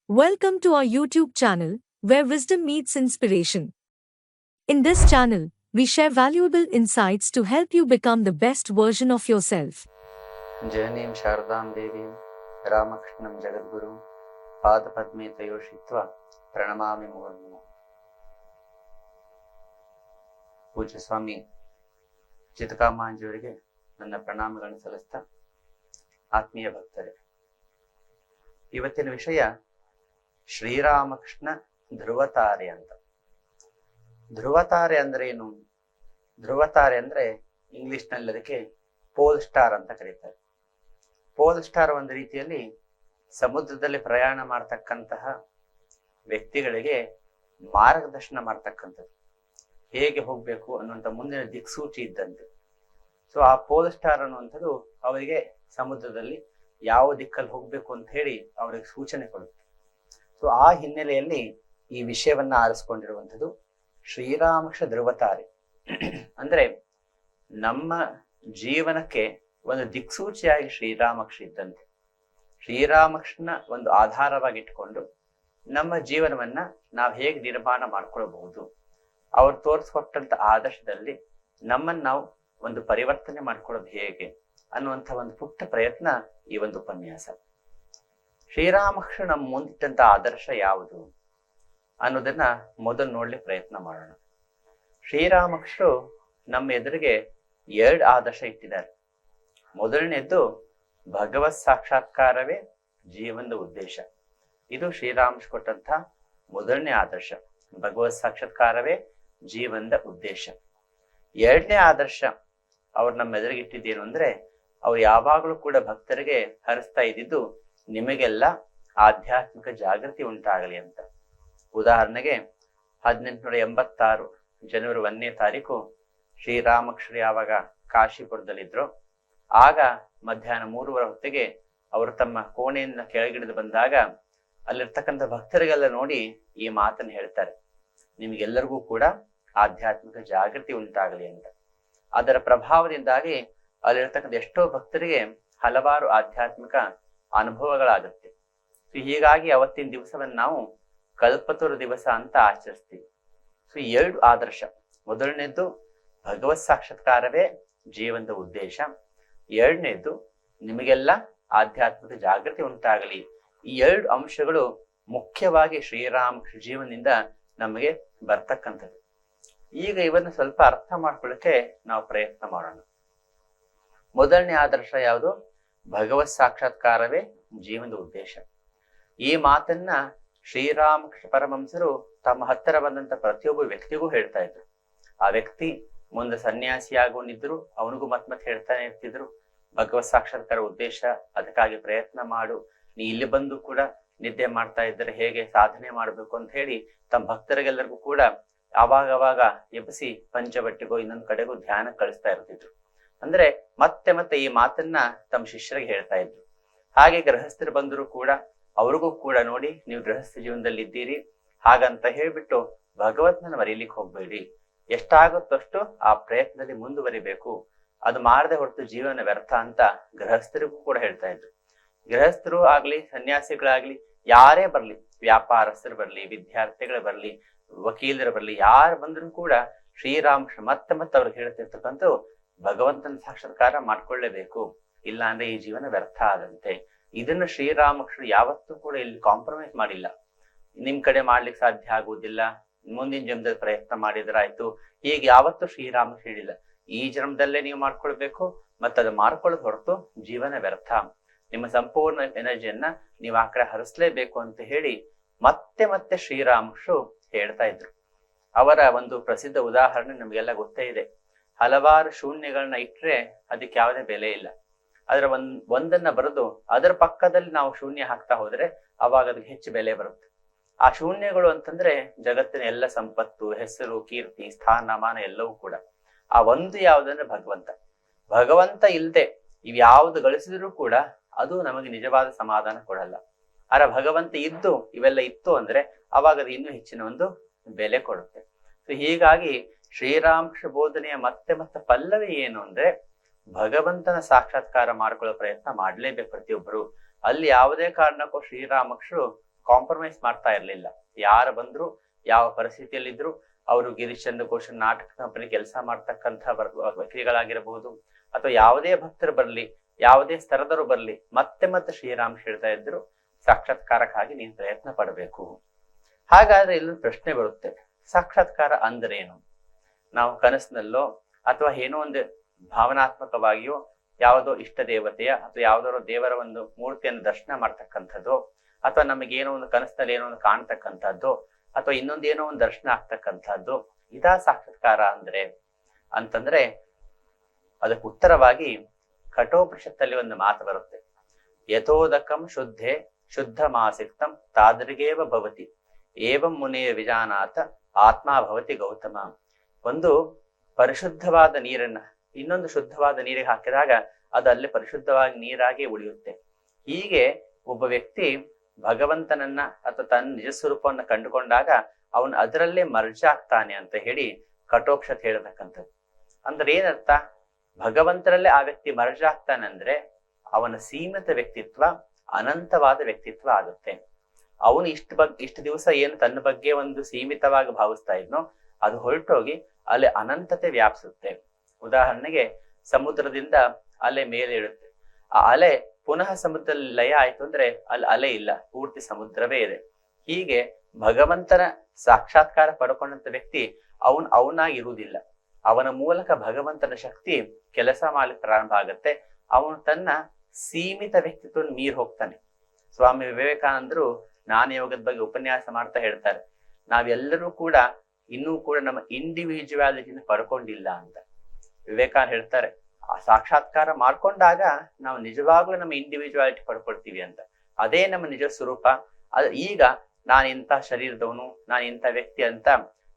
Welcome to our YouTube channel, where wisdom meets inspiration. In this channel, we share valuable insights to help you become the best version of yourself. जननीं शारदां देवीं रामकृष्णं जगद्गुरुं पादपद्मे तयोषित्वा ಪ್ರಣಮಾಮಿ ಮುಹುರ್ಮುಹುಃ. ಪೂಜ್ಯ ಸ್ವಾಮಿ ಚಿತ್ತಕಾಮಾಂಜಿಯವರಿಗೆ ನನ್ನ ಪ್ರಣಾಮಗಳನ್ನು ಸಲ್ಲಿಸ್ತಾ, ಆತ್ಮೀಯ ಭಕ್ತರೇ, ಇವತ್ತಿನ ವಿಷಯ ಶ್ರೀರಾಮಕೃಷ್ಣ ಧ್ರುವತಾರೆ ಅಂತ. ಧ್ರುವತಾರೆ ಅಂದ್ರೆ ಏನು? ಧ್ರುವತಾರೆ ಅಂದ್ರೆ ಇಂಗ್ಲಿಷ್ನಲ್ಲಿ ಅದಕ್ಕೆ ಪೋಲ್ ಸ್ಟಾರ್ ಅಂತ ಕರೀತಾರೆ. ಪೋಲ್ ಸ್ಟಾರ್ ಒಂದು ರೀತಿಯಲ್ಲಿ ಸಮುದ್ರದಲ್ಲಿ ಪ್ರಯಾಣ ಮಾಡ್ತಕ್ಕಂತಹ ವ್ಯಕ್ತಿಗಳಿಗೆ ಮಾರ್ಗದರ್ಶನ ಮಾಡ್ತಕ್ಕಂಥದ್ದು, ಹೇಗೆ ಹೋಗ್ಬೇಕು ಅನ್ನುವಂಥ ಮುಂದಿನ ದಿಕ್ಸೂಚಿ ಇದ್ದಂತೆ. ಸೊ ಆ ಪೋಲ್ ಸ್ಟಾರ್ ಅನ್ನುವಂಥದ್ದು ಅವರಿಗೆ ಸಮುದ್ರದಲ್ಲಿ ಯಾವ ದಿಕ್ಕಲ್ಲಿ ಹೋಗ್ಬೇಕು ಅಂತ ಹೇಳಿ ಅವರಿಗೆ ಸೂಚನೆ ಕೊಡುತ್ತೆ. ಸೊ ಆ ಹಿನ್ನೆಲೆಯಲ್ಲಿ ಈ ವಿಷಯವನ್ನ ಆರಿಸ್ಕೊಂಡಿರುವಂಥದ್ದು ಶ್ರೀರಾಮಕೃಷ್ಣ ಧ್ರುವತಾರೆ. ಅಂದ್ರೆ ನಮ್ಮ ಜೀವನಕ್ಕೆ ಒಂದು ದಿಕ್ಸೂಚಿಯಾಗಿ ಶ್ರೀರಾಮಕೃಷ್ಣ ಇದ್ದಂತೆ. ಶ್ರೀರಾಮಕೃಷ್ಣ ಒಂದು ಆಧಾರವಾಗಿ ಇಟ್ಕೊಂಡು ನಮ್ಮ ಜೀವನವನ್ನ ನಾವು ಹೇಗೆ ನಿರ್ಮಾಣ ಮಾಡ್ಕೊಳ್ಬಹುದು, ಅವ್ರು ತೋರಿಸ್ಕೊಟ್ಟಂತ ಆದರ್ಶದಲ್ಲಿ ನಮ್ಮನ್ನು ನಾವು ಒಂದು ಪರಿವರ್ತನೆ ಮಾಡ್ಕೊಳ್ಳೋದು ಹೇಗೆ ಅನ್ನುವಂಥ ಒಂದು ಪುಟ್ಟ ಪ್ರಯತ್ನ ಈ ಒಂದು ಉಪನ್ಯಾಸ. ಶ್ರೀರಾಮಕೃಷ್ಣ ನಮ್ಮ ಮುಂದಿಟ್ಟಂತ ಆದರ್ಶ ಯಾವುದು ಅನ್ನೋದನ್ನ ಮೊದಲು ನೋಡ್ಲಿಕ್ಕೆ ಪ್ರಯತ್ನ ಮಾಡೋಣ. ಶ್ರೀರಾಮಕೃಷ್ಣರು ನಮ್ಮ ಎದುರಿಗೆ 2 ಆದರ್ಶ ಇಟ್ಟಿದ್ದಾರೆ. ಮೊದಲನೇದ್ದು ಭಗವತ್ ಸಾಕ್ಷಾತ್ಕಾರವೇ ಜೀವನದ ಉದ್ದೇಶ. ಇದು ಶ್ರೀರಾಮಕೃಷ್ಣ ಕೊಟ್ಟಂತ ಮೊದಲನೇ ಆದರ್ಶ, ಭಗವತ್ ಸಾಕ್ಷಾತ್ಕಾರವೇ ಜೀವನದ ಉದ್ದೇಶ. 2ನೇ ಆದರ್ಶ ಅವ್ರು ನಮ್ಮ ಎದುರಿಗೆ ಇಟ್ಟಿದ್ದೇನು ಅಂದ್ರೆ, ಅವ್ರು ಯಾವಾಗಲೂ ಕೂಡ ಭಕ್ತರಿಗೆ ಹರಿಸ್ತಾ ಇದ್ದಿದ್ದು ನಿಮಗೆಲ್ಲ ಆಧ್ಯಾತ್ಮಿಕ ಜಾಗೃತಿ ಉಂಟಾಗಲಿ ಅಂತ. ಉದಾಹರಣೆಗೆ 1886 ಜನವರಿ 1ನೇ ತಾರೀಕು ಶ್ರೀರಾಮಕೃಷ್ಣರು ಯಾವಾಗ ಕಾಶಿಪುರದಲ್ಲಿದ್ರು, ಆಗ ಮಧ್ಯಾಹ್ನ 3:30 ಹೊತ್ತಿಗೆ ಅವರು ತಮ್ಮ ಕೋಣೆಯಿಂದ ಕೆಳಗಿಳಿದು ಬಂದಾಗ ಅಲ್ಲಿರ್ತಕ್ಕಂಥ ಭಕ್ತರಿಗೆಲ್ಲ ನೋಡಿ ಈ ಮಾತನ್ನು ಹೇಳ್ತಾರೆ, ನಿಮಗೆಲ್ಲರಿಗೂ ಕೂಡ ಆಧ್ಯಾತ್ಮಿಕ ಜಾಗೃತಿ ಉಂಟಾಗಲಿ ಅಂತ. ಅದರ ಪ್ರಭಾವದಿಂದಾಗಿ ಅಲ್ಲಿರ್ತಕ್ಕಂಥ ಎಷ್ಟೋ ಭಕ್ತರಿಗೆ ಹಲವಾರು ಆಧ್ಯಾತ್ಮಿಕ ಅನುಭವಗಳಾಗುತ್ತೆ. ಹೀಗಾಗಿ ಅವತ್ತಿನ ದಿವಸವನ್ನು ನಾವು ಕಲ್ಪತರು ದಿವಸ ಅಂತ ಆಚರಿಸ್ತೀವಿ. ಸೊ 2 ಆದರ್ಶ, ಮೊದಲನೇದ್ದು ಭಗವತ್ ಸಾಕ್ಷಾತ್ಕಾರವೇ ಜೀವನದ ಉದ್ದೇಶ, 2ನೇದ್ದು ನಿಮಗೆಲ್ಲ ಆಧ್ಯಾತ್ಮಿಕ ಜಾಗೃತಿ ಉಂಟಾಗಲಿ. ಈ 2 ಅಂಶಗಳು ಮುಖ್ಯವಾಗಿ ಶ್ರೀರಾಮಕೃಷ್ಣ ಜೀವನದಿಂದ ನಮಗೆ ಬರ್ತಕ್ಕಂಥದ್ದು. ಈಗ ಇವನ್ನ ಸ್ವಲ್ಪ ಅರ್ಥ ಮಾಡ್ಕೊಳ್ಳಕ್ಕೆ ನಾವು ಪ್ರಯತ್ನ ಮಾಡೋಣ. ಮೊದಲನೇ ಆದರ್ಶ ಯಾವುದು? ಭಗವತ್ ಸಾಕ್ಷಾತ್ಕಾರವೇ ಜೀವನದ ಉದ್ದೇಶ. ಈ ಮಾತನ್ನ ಶ್ರೀರಾಮಕೃಷ್ಣ ಪರಮಹಂಸರು ತಮ್ಮ ಹತ್ತಿರ ಬಂದಂತ ಪ್ರತಿಯೊಬ್ಬ ವ್ಯಕ್ತಿಗೂ ಹೇಳ್ತಾ ಇದ್ರು. ಆ ವ್ಯಕ್ತಿ ಮುಂದೆ ಸನ್ಯಾಸಿ ಆಗೋನಿದ್ರು, ಅವನಿಗೂ ಮತ್ತೆ ಹೇಳ್ತಾನೆ ಇರ್ತಿದ್ರು, ಭಗವತ್ ಸಾಕ್ಷಾತ್ಕಾರ ಉದ್ದೇಶ, ಅದಕ್ಕಾಗಿ ಪ್ರಯತ್ನ ಮಾಡು, ನೀ ಇಲ್ಲಿ ಬಂದು ಕೂಡ ನಿದ್ದೆ ಮಾಡ್ತಾ ಇದ್ದರೆ ಹೇಗೆ ಸಾಧನೆ ಮಾಡ್ಬೇಕು ಅಂತ ಹೇಳಿ ತಮ್ಮ ಭಕ್ತರಿಗೆಲ್ಲರಿಗೂ ಕೂಡ ಅವಾಗ ಎಬ್ಬಿಸಿ ಪಂಚವಟ್ಟಿಗೋ ಇನ್ನೊಂದು ಕಡೆಗೂ ಧ್ಯಾನ ಕಳಿಸ್ತಾ ಇರ್ತಿದ್ರು. ಅಂದ್ರೆ ಮತ್ತೆ ಈ ಮಾತನ್ನ ತಮ್ಮ ಶಿಷ್ಯರಿಗೆ ಹೇಳ್ತಾ ಇದ್ರು. ಹಾಗೆ ಗೃಹಸ್ಥರು ಬಂದರೂ ಕೂಡ ಅವ್ರಿಗೂ ಕೂಡ ನೋಡಿ, ನೀವು ಗೃಹಸ್ಥ ಜೀವನದಲ್ಲಿ ಇದ್ದೀರಿ, ಹಾಗಂತ ಹೇಳ್ಬಿಟ್ಟು ಭಗವತ್ನ ಮರೀಲಿಕ್ಕೆ ಹೋಗ್ಬೇಡಿ, ಎಷ್ಟಾಗುತ್ತಷ್ಟು ಆ ಪ್ರಯತ್ನದಲ್ಲಿ ಮುಂದುವರಿಬೇಕು, ಅದು ಮಾಡದೆ ಹೊರತು ಜೀವನ ವ್ಯರ್ಥ ಅಂತ ಗೃಹಸ್ಥರಿಗೂ ಕೂಡ ಹೇಳ್ತಾ ಇದ್ರು. ಗೃಹಸ್ಥರು ಆಗ್ಲಿ, ಸನ್ಯಾಸಿಗಳಾಗ್ಲಿ, ಯಾರೇ ಬರ್ಲಿ, ವ್ಯಾಪಾರಸ್ಥರು ಬರ್ಲಿ, ವಿದ್ಯಾರ್ಥಿಗಳು ಬರ್ಲಿ, ವಕೀಲರು ಬರ್ಲಿ, ಯಾರು ಬಂದ್ರು ಕೂಡ ಶ್ರೀರಾಮಕೃಷ್ಣ ಮತ್ತೆ ಅವ್ರಿಗೆ ಹೇಳ್ತಿರ್ತಕ್ಕಂಥ ಭಗವಂತನ ಸಾಕ್ಷಾತ್ಕಾರ ಮಾಡ್ಕೊಳ್ಳೇಬೇಕು, ಇಲ್ಲ ಅಂದ್ರೆ ಈ ಜೀವನ ವ್ಯರ್ಥ ಆದಂತೆ. ಇದನ್ನ ಶ್ರೀರಾಮಕೃಷ್ಣ ಯಾವತ್ತೂ ಕೂಡ ಇಲ್ಲಿ ಕಾಂಪ್ರಮೈಸ್ ಮಾಡಿಲ್ಲ. ನಿಮ್ ಕಡೆ ಮಾಡ್ಲಿಕ್ಕೆ ಸಾಧ್ಯ ಆಗುವುದಿಲ್ಲ, ಮುಂದಿನ ಜನ್ಮದಲ್ಲಿ ಪ್ರಯತ್ನ ಮಾಡಿದ್ರಾಯ್ತು, ಹೀಗೆ ಯಾವತ್ತೂ ಶ್ರೀರಾಮಕೃಷ್ಣ ಹೇಳಿಲ್ಲ. ಈ ಜನ್ಮದಲ್ಲೇ ನೀವು ಮಾಡ್ಕೊಳ್ಬೇಕು, ಮತ್ತೆ ಅದು ಮಾಡ್ಕೊಳ್ಳೋದು ಹೊರತು ಜೀವನ ವ್ಯರ್ಥ, ನಿಮ್ಮ ಸಂಪೂರ್ಣ ಎನರ್ಜಿಯನ್ನ ನೀವು ಆ ಕಡೆ ಹರಿಸ್ಲೇಬೇಕು ಅಂತ ಹೇಳಿ ಮತ್ತೆ ಶ್ರೀರಾಮಕೃಷ್ಣರು ಹೇಳ್ತಾ ಇದ್ರು. ಅವರ ಒಂದು ಪ್ರಸಿದ್ಧ ಉದಾಹರಣೆ ನಮಗೆಲ್ಲ ಗೊತ್ತೇ ಇದೆ. ಹಲವಾರು ಶೂನ್ಯಗಳನ್ನ ಇಟ್ರೆ ಅದಕ್ಕೆ ಯಾವುದೇ ಬೆಲೆ ಇಲ್ಲ. ಅದರ ಒಂದನ್ನ ಬರೆದು ಅದರ ಪಕ್ಕದಲ್ಲಿ ನಾವು ಶೂನ್ಯ ಹಾಕ್ತಾ ಹೋದ್ರೆ ಅವಾಗ ಅದಕ್ಕೆ ಹೆಚ್ಚು ಬೆಲೆ ಬರುತ್ತೆ. ಆ ಶೂನ್ಯಗಳು ಅಂತಂದ್ರೆ ಜಗತ್ತಿನ ಎಲ್ಲ ಸಂಪತ್ತು, ಹೆಸರು, ಕೀರ್ತಿ, ಸ್ಥಾನಮಾನ ಎಲ್ಲವೂ ಕೂಡ. ಆ ಒಂದು ಯಾವುದಂದ್ರೆ ಭಗವಂತ ಇಲ್ದೆ ಇವ್ಯಾವ್ದು ಗಳಿಸಿದ್ರು ಕೂಡ ಅದು ನಮಗೆ ನಿಜವಾದ ಸಮಾಧಾನ ಕೊಡಲ್ಲ. ಭಗವಂತ ಇದ್ದು ಇವೆಲ್ಲ ಇತ್ತು ಅಂದ್ರೆ ಅವಾಗ ಅದು ಇನ್ನೂ ಹೆಚ್ಚಿನ ಒಂದು ಬೆಲೆ ಕೊಡುತ್ತೆ. ಸೊ ಹೀಗಾಗಿ ಶ್ರೀರಾಮಕೃಷ್ಣ ಬೋಧನೆಯ ಮತ್ತೆ ಪಲ್ಲವಿ ಏನು ಅಂದ್ರೆ, ಭಗವಂತನ ಸಾಕ್ಷಾತ್ಕಾರ ಮಾಡ್ಕೊಳ್ಳೋ ಪ್ರಯತ್ನ ಮಾಡ್ಲೇಬೇಕು ಪ್ರತಿಯೊಬ್ಬರು. ಅಲ್ಲಿ ಯಾವುದೇ ಕಾರಣಕ್ಕೂ ಶ್ರೀರಾಮಕೃಷ್ಣರು ಕಾಂಪ್ರಮೈಸ್ ಮಾಡ್ತಾ ಇರ್ಲಿಲ್ಲ. ಯಾರು ಬಂದ್ರು, ಯಾವ ಪರಿಸ್ಥಿತಿಯಲ್ಲಿದ್ರು, ಅವರು ಗಿರೀಶ್ ಚಂದ್ರ ಘೋಷ್ ನಾಟಕ ಕಂಪನಿ ಕೆಲಸ ಮಾಡ್ತಕ್ಕಂಥ ವ್ಯಕ್ತಿಗಳಾಗಿರಬಹುದು, ಅಥವಾ ಯಾವುದೇ ಭಕ್ತರು ಬರ್ಲಿ, ಯಾವುದೇ ಸ್ತರದರು ಬರ್ಲಿ, ಮತ್ತೆ ಮತ್ತೆ ಶ್ರೀರಾಮ್ ಹೇಳ್ತಾ ಇದ್ರು, ಸಾಕ್ಷಾತ್ಕಾರಕ್ಕಾಗಿ ನೀನು ಪ್ರಯತ್ನ ಪಡಬೇಕು. ಹಾಗಾದ್ರೆ ಇಲ್ಲೊಂದು ಪ್ರಶ್ನೆ ಬರುತ್ತೆ, ಸಾಕ್ಷಾತ್ಕಾರ ಅಂದ್ರೇನು? ನಾವು ಕನಸಿನಲ್ಲೋ ಅಥವಾ ಏನೋ ಒಂದು ಭಾವನಾತ್ಮಕವಾಗಿಯೋ ಯಾವುದೋ ಇಷ್ಟ ದೇವತೆಯ ಅಥವಾ ಯಾವುದೋ ದೇವರ ಒಂದು ಮೂರ್ತಿಯನ್ನು ದರ್ಶನ ಮಾಡ್ತಕ್ಕಂಥದ್ದು, ಅಥವಾ ನಮಗೇನೋ ಒಂದು ಕನಸಿನಲ್ಲಿ ಏನೋ ಒಂದು ಕಾಣ್ತಕ್ಕಂಥದ್ದು, ಅಥವಾ ಇನ್ನೊಂದೇನೋ ಒಂದು ದರ್ಶನ ಆಗ್ತಕ್ಕಂಥದ್ದು, ಇದಾ ಸಾಕ್ಷಾತ್ಕಾರ ಅಂತಂದ್ರೆ ಅದಕ್ಕೆ ಉತ್ತರವಾಗಿ ಕಠೋಪನಿಷತ್ತಲ್ಲಿ ಒಂದು ಮಾತು ಬರುತ್ತೆ, ಯಥೋದಕಂ ಶುದ್ಧೆ ಶುದ್ಧ ಮಾಸಿಕ್ತಂ ತಾದೃಗೇವ ಭವತಿ ಏವಂ ಮುನಿಯ ವಿಜಾನಾಥ ಆತ್ಮ ಭವತಿ ಗೌತಮ. ಒಂದು ಪರಿಶುದ್ಧವಾದ ನೀರನ್ನ ಇನ್ನೊಂದು ಶುದ್ಧವಾದ ನೀರಿಗೆ ಹಾಕಿದಾಗ ಅದು ಅಲ್ಲಿ ಪರಿಶುದ್ಧವಾಗಿ ನೀರಾಗಿ ಉಳಿಯುತ್ತೆ. ಹೀಗೆ ಒಬ್ಬ ವ್ಯಕ್ತಿ ಭಗವಂತನನ್ನ ಅಥವಾ ತನ್ನ ನಿಜ ಸ್ವರೂಪವನ್ನ ಕಂಡುಕೊಂಡಾಗ ಅವನು ಅದರಲ್ಲೇ ಮರ್ಜ್ ಆಗ್ತಾನೆ ಅಂತ ಹೇಳಿ ಕಠೋಪನಿಷತ್ ಹೇಳ್ತಕ್ಕಂಥದ್ದು. ಅಂದ್ರೆ ಏನರ್ಥ? ಭಗವಂತರಲ್ಲೇ ಆ ವ್ಯಕ್ತಿ ಮರ್ಜ್ ಆಗ್ತಾನೆ ಅಂದ್ರೆ ಅವನ ಸೀಮಿತ ವ್ಯಕ್ತಿತ್ವ ಅನಂತವಾದ ವ್ಯಕ್ತಿತ್ವ ಆಗುತ್ತೆ. ಅವನು ಇಷ್ಟು ದಿವಸ ಏನು ತನ್ನ ಬಗ್ಗೆ ಒಂದು ಸೀಮಿತವಾಗಿ ಭಾವಿಸ್ತಾ ಇದ್ನೋ ಅದು ಹೊರಟೋಗಿ ಅಲ್ಲಿ ಅನಂತತೆ ವ್ಯಾಪಿಸುತ್ತೆ. ಉದಾಹರಣೆಗೆ ಸಮುದ್ರದಿಂದ ಅಲೆ ಮೇಲೆ ಇಳುತ್ತೆ, ಆ ಅಲೆ ಪುನಃ ಸಮುದ್ರದಲ್ಲಿ ಲಯ ಆಯ್ತು ಅಂದ್ರೆ ಅಲ್ಲಿ ಅಲೆ ಇಲ್ಲ, ಪೂರ್ತಿ ಸಮುದ್ರವೇ ಇದೆ. ಹೀಗೆ ಭಗವಂತನ ಸಾಕ್ಷಾತ್ಕಾರ ಪಡ್ಕೊಂಡಂತ ವ್ಯಕ್ತಿ ಅವನಾಗಿರುವುದಿಲ್ಲ. ಅವನ ಮೂಲಕ ಭಗವಂತನ ಶಕ್ತಿ ಕೆಲಸ ಮಾಡ್ಲಿಕ್ಕೆ ಪ್ರಾರಂಭ ಆಗುತ್ತೆ. ಅವನು ತನ್ನ ಸೀಮಿತ ವ್ಯಕ್ತಿತ್ವವನ್ನು ಮೀರಿ ಹೋಗ್ತಾನೆ. ಸ್ವಾಮಿ ವಿವೇಕಾನಂದರು ಜ್ಞಾನ ಯೋಗದ ಬಗ್ಗೆ ಉಪನ್ಯಾಸ ಮಾಡ್ತಾ ಹೇಳ್ತಾರೆ, ನಾವೆಲ್ಲರೂ ಕೂಡ ಇನ್ನೂ ಕೂಡ ನಮ್ಮ ಇಂಡಿವಿಜುವಾಲಿಟಿನ ಪಡ್ಕೊಂಡಿಲ್ಲ ಅಂತ. ವಿವೇಕಾನಂದ ಹೇಳ್ತಾರೆ, ಆ ಸಾಕ್ಷಾತ್ಕಾರ ಮಾಡ್ಕೊಂಡಾಗ ನಾವು ನಿಜವಾಗ್ಲೂ ನಮ್ಮ ಇಂಡಿವಿಜುವಾಲಿಟಿ ಪಡ್ಕೊಳ್ತೀವಿ ಅಂತ. ಅದೇ ನಮ್ಮ ನಿಜ ಸ್ವರೂಪ. ಈಗ ನಾನು ಇಂಥ ಶರೀರದವನು, ನಾನು ಇಂಥ ವ್ಯಕ್ತಿ ಅಂತ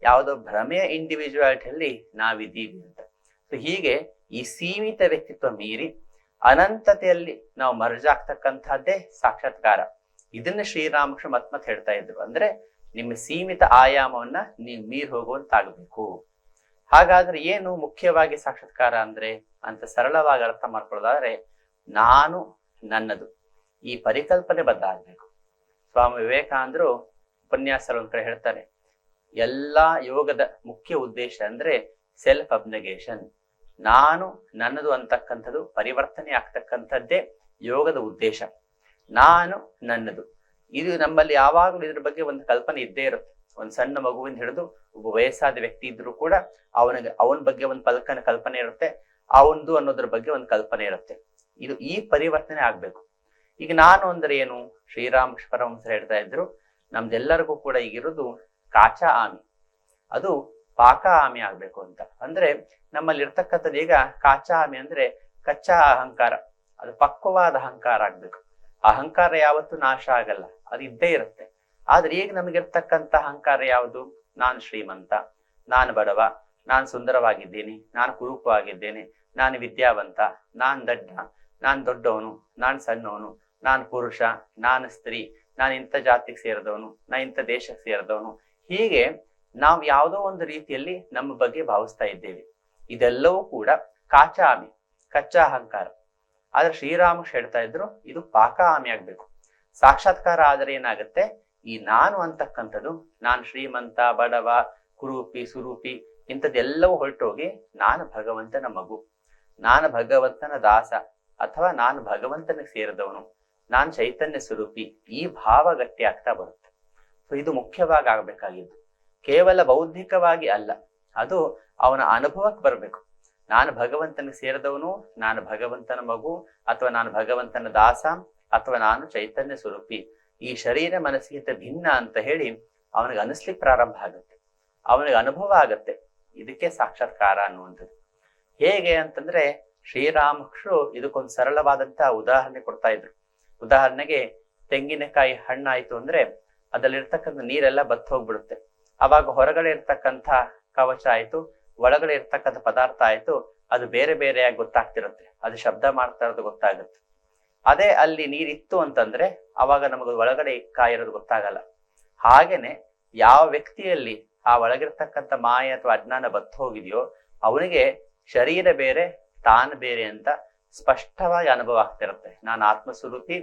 ಯಾವುದೋ ಭ್ರಮೆಯ ಇಂಡಿವಿಜುವಾಲಿಟಿಯಲ್ಲಿ ನಾವಿದ್ದೀವಿ ಅಂತ. ಸೊ ಹೀಗೆ ಈ ಸೀಮಿತ ವ್ಯಕ್ತಿತ್ವ ಮೀರಿ ಅನಂತತೆಯಲ್ಲಿ ನಾವು ಮರ್ಜ್ ಆಗ್ತಕ್ಕಂಥದ್ದೇ ಸಾಕ್ಷಾತ್ಕಾರ. ಇದನ್ನ ಶ್ರೀರಾಮಕೃಷ್ಣ ಮತ್ ಹೇಳ್ತಾ ಇದ್ರು. ಅಂದ್ರೆ ನಿಮ್ಮ ಸೀಮಿತ ಆಯಾಮವನ್ನ ನೀವು ಮೀರಿ ಹೋಗುವಂತಾಗಬೇಕು. ಹಾಗಾದ್ರೆ ಏನು ಮುಖ್ಯವಾಗಿ ಸಾಕ್ಷಾತ್ಕಾರ ಅಂತ ಸರಳವಾಗಿ ಅರ್ಥ ಮಾಡ್ಕೊಳ್ಳೋದಾದ್ರೆ, ನಾನು ನನ್ನದು ಈ ಪರಿಕಲ್ಪನೆ ಬದಲಾಗಬೇಕು. ಸ್ವಾಮಿ ವಿವೇಕಾನಂದರು ಉಪನ್ಯಾಸಗಳು ಒಂದ್ ಕಡೆ ಹೇಳ್ತಾರೆ, ಎಲ್ಲಾ ಯೋಗದ ಮುಖ್ಯ ಉದ್ದೇಶ ಅಂದ್ರೆ ಸೆಲ್ಫ್ ಅಬ್ನೆಗೇಷನ್. ನಾನು ನನ್ನದು ಅಂತಕ್ಕಂಥದ್ದು ಪರಿವರ್ತನೆ ಆಗ್ತಕ್ಕಂಥದ್ದೇ ಯೋಗದ ಉದ್ದೇಶ. ನಾನು ನನ್ನದು ಇದು ನಮ್ಮಲ್ಲಿ ಯಾವಾಗಲೂ ಇದ್ರ ಬಗ್ಗೆ ಒಂದು ಕಲ್ಪನೆ ಇದ್ದೇ ಇರುತ್ತೆ. ಒಂದು ಸಣ್ಣ ಮಗುವಿಂದ ಹಿಡಿದು ಒಬ್ಬ ವಯಸ್ಸಾದ ವ್ಯಕ್ತಿ ಇದ್ರು ಕೂಡ ಅವನ ಬಗ್ಗೆ ಒಂದು ಕಲ್ಪನೆ ಇರುತ್ತೆ, ಅವನದು ಅನ್ನೋದ್ರ ಬಗ್ಗೆ ಒಂದು ಕಲ್ಪನೆ ಇರುತ್ತೆ. ಈ ಪರಿವರ್ತನೆ ಆಗ್ಬೇಕು. ಈಗ ನಾನು ಅಂದ್ರೆ ಏನು? ಶ್ರೀರಾಮಕೃಷ್ಣ ಪರಮಹಂಸರು ಹೇಳ್ತಾ ಇದ್ರು, ನಮ್ದೆಲ್ಲರಿಗೂ ಕೂಡ ಈಗಿರೋದು ಕಾಚಾ ಆಮಿ, ಅದು ಪಾಕ ಆಮಿ ಆಗ್ಬೇಕು ಅಂತ. ಅಂದ್ರೆ ನಮ್ಮಲ್ಲಿ ಇರ್ತಕ್ಕಂಥದ್ದು ಈಗ ಕಾಚಾ ಆಮಿ ಅಂದ್ರೆ ಕಚ್ಚಾ ಅಹಂಕಾರ, ಅದು ಪಕ್ವವಾದ ಅಹಂಕಾರ ಆಗ್ಬೇಕು. ಅಹಂಕಾರ ಯಾವತ್ತೂ ನಾಶ ಆಗಲ್ಲ, ಅದು ಇದ್ದೇ ಇರುತ್ತೆ. ಆದ್ರೆ ಈಗ ನಮಗಿರ್ತಕ್ಕಂಥ ಅಹಂಕಾರ ಯಾವುದು? ನಾನು ಶ್ರೀಮಂತ, ನಾನು ಬಡವ, ನಾನು ಸುಂದರವಾಗಿದ್ದೀನಿ, ನಾನು ಕುರೂಪವಾಗಿದ್ದೇನೆ, ನಾನು ವಿದ್ಯಾವಂತ, ನಾನ್ ದಡ್ಡ, ನಾನ್ ದೊಡ್ಡವನು, ನಾನ್ ಸಣ್ಣವನು, ನಾನ್ ಪುರುಷ, ನಾನು ಸ್ತ್ರೀ, ನಾನು ಇಂಥ ಜಾತಿಗೆ ಸೇರಿದವನು, ನಾನು ಇಂಥ ದೇಶಕ್ಕೆ ಸೇರಿದವನು. ಹೀಗೆ ನಾವು ಯಾವುದೋ ಒಂದು ರೀತಿಯಲ್ಲಿ ನಮ್ಮ ಬಗ್ಗೆ ಭಾವಿಸ್ತಾ ಇದ್ದೇವೆ. ಇದೆಲ್ಲವೂ ಕೂಡ ಕಾಚಾ ಆಮಿ, ಕಚ್ಚಾ ಅಹಂಕಾರ. ಆದ್ರೆ ಶ್ರೀರಾಮಕೃಷ್ಣ ಹೇಳ್ತಾ ಇದ್ರು, ಇದು ಪಾಕ ಆಮಿ ಆಗ್ಬೇಕು. ಸಾಕ್ಷಾತ್ಕಾರ ಆದ್ರೆ ಏನಾಗುತ್ತೆ? ಈ ನಾನು ಅಂತಕ್ಕಂಥದ್ದು, ನಾನು ಶ್ರೀಮಂತ, ಬಡವ, ಕುರೂಪಿ, ಸುರೂಪಿ ಇಂಥದ್ದೆಲ್ಲವೂ ಹೊರಟೋಗಿ ನಾನು ಭಗವಂತನ ಮಗು, ನಾನು ಭಗವಂತನ ದಾಸ, ಅಥವಾ ನಾನು ಭಗವಂತನಿಗೆ ಸೇರಿದವನು, ನಾನು ಚೈತನ್ಯ ಸ್ವರೂಪಿ, ಈ ಭಾವ ಗಟ್ಟಿ ಆಗ್ತಾ ಬರುತ್ತೆ. ಸೊ ಇದು ಮುಖ್ಯವಾಗಿ ಆಗ್ಬೇಕಾಗಿದ್ದು. ಕೇವಲ ಬೌದ್ಧಿಕವಾಗಿ ಅಲ್ಲ, ಅದು ಅವನ ಅನುಭವಕ್ಕೆ ಬರ್ಬೇಕು. ನಾನು ಭಗವಂತನಿಗೆ ಸೇರಿದವನು, ನಾನು ಭಗವಂತನ ಮಗು, ಅಥವಾ ನಾನು ಭಗವಂತನ ದಾಸ, ಅಥವಾ ನಾನು ಚೈತನ್ಯ ಸ್ವರೂಪಿ, ಈ ಶರೀರ ಮನಸ್ಸಿಗಿಂತ ಭಿನ್ನ ಅಂತ ಹೇಳಿ ಅವನಿಗೆ ಅನಿಸ್ಲಿಕ್ಕೆ ಪ್ರಾರಂಭ ಆಗುತ್ತೆ, ಅವನಿಗೆ ಅನುಭವ ಆಗತ್ತೆ. ಇದಕ್ಕೆ ಸಾಕ್ಷಾತ್ಕಾರ ಅನ್ನುವಂಥದ್ದು. ಹೇಗೆ ಅಂತಂದ್ರೆ ಶ್ರೀರಾಮಕೃಷ್ಣರು ಇದಕ್ಕೊಂದು ಸರಳವಾದಂತಹ ಉದಾಹರಣೆ ಕೊಡ್ತಾ ಇದ್ರು. ಉದಾಹರಣೆಗೆ ತೆಂಗಿನಕಾಯಿ ಹಣ್ಣಾಯ್ತು ಅಂದ್ರೆ ಅದರಲ್ಲಿರ್ತಕ್ಕಂಥ ನೀರೆಲ್ಲ ಬತ್ತು ಹೋಗ್ಬಿಡುತ್ತೆ. ಅವಾಗ ಹೊರಗಡೆ ಇರ್ತಕ್ಕಂಥ ಕವಚ ಆಯ್ತು, ಒಳಗಡೆ ಇರ್ತಕ್ಕಂಥ ಪದಾರ್ಥ ಆಯ್ತು, ಅದು ಬೇರೆ ಬೇರೆಯಾಗಿ ಗೊತ್ತಾಗ್ತಿರುತ್ತೆ, ಅದು ಶಬ್ದ ಮಾಡ್ತಾ ಇರೋದು ಗೊತ್ತಾಗುತ್ತೆ. ಅದೇ ಅಲ್ಲಿ ನೀರಿತ್ತು ಅಂತಂದ್ರೆ ಅವಾಗ ನಮಗೆ ಒಳಗಡೆ ಕಾಯಿ ಇರೋದು ಗೊತ್ತಾಗಲ್ಲ. ಹಾಗೇನೆ ಯಾವ ವ್ಯಕ್ತಿಯಲ್ಲಿ ಆ ಒಳಗಿರ್ತಕ್ಕಂಥ ಮಾಯೆ ಅಥವಾ ಅಜ್ಞಾನ ಬತ್ತು ಹೋಗಿದೆಯೋ ಅವನಿಗೆ ಶರೀರ ಬೇರೆ, ತಾನು ಬೇರೆ ಅಂತ ಸ್ಪಷ್ಟವಾಗಿ ಅನುಭವ ಆಗ್ತಿರುತ್ತೆ. ನಾನು ಆತ್ಮಸ್ವರೂಪಿ,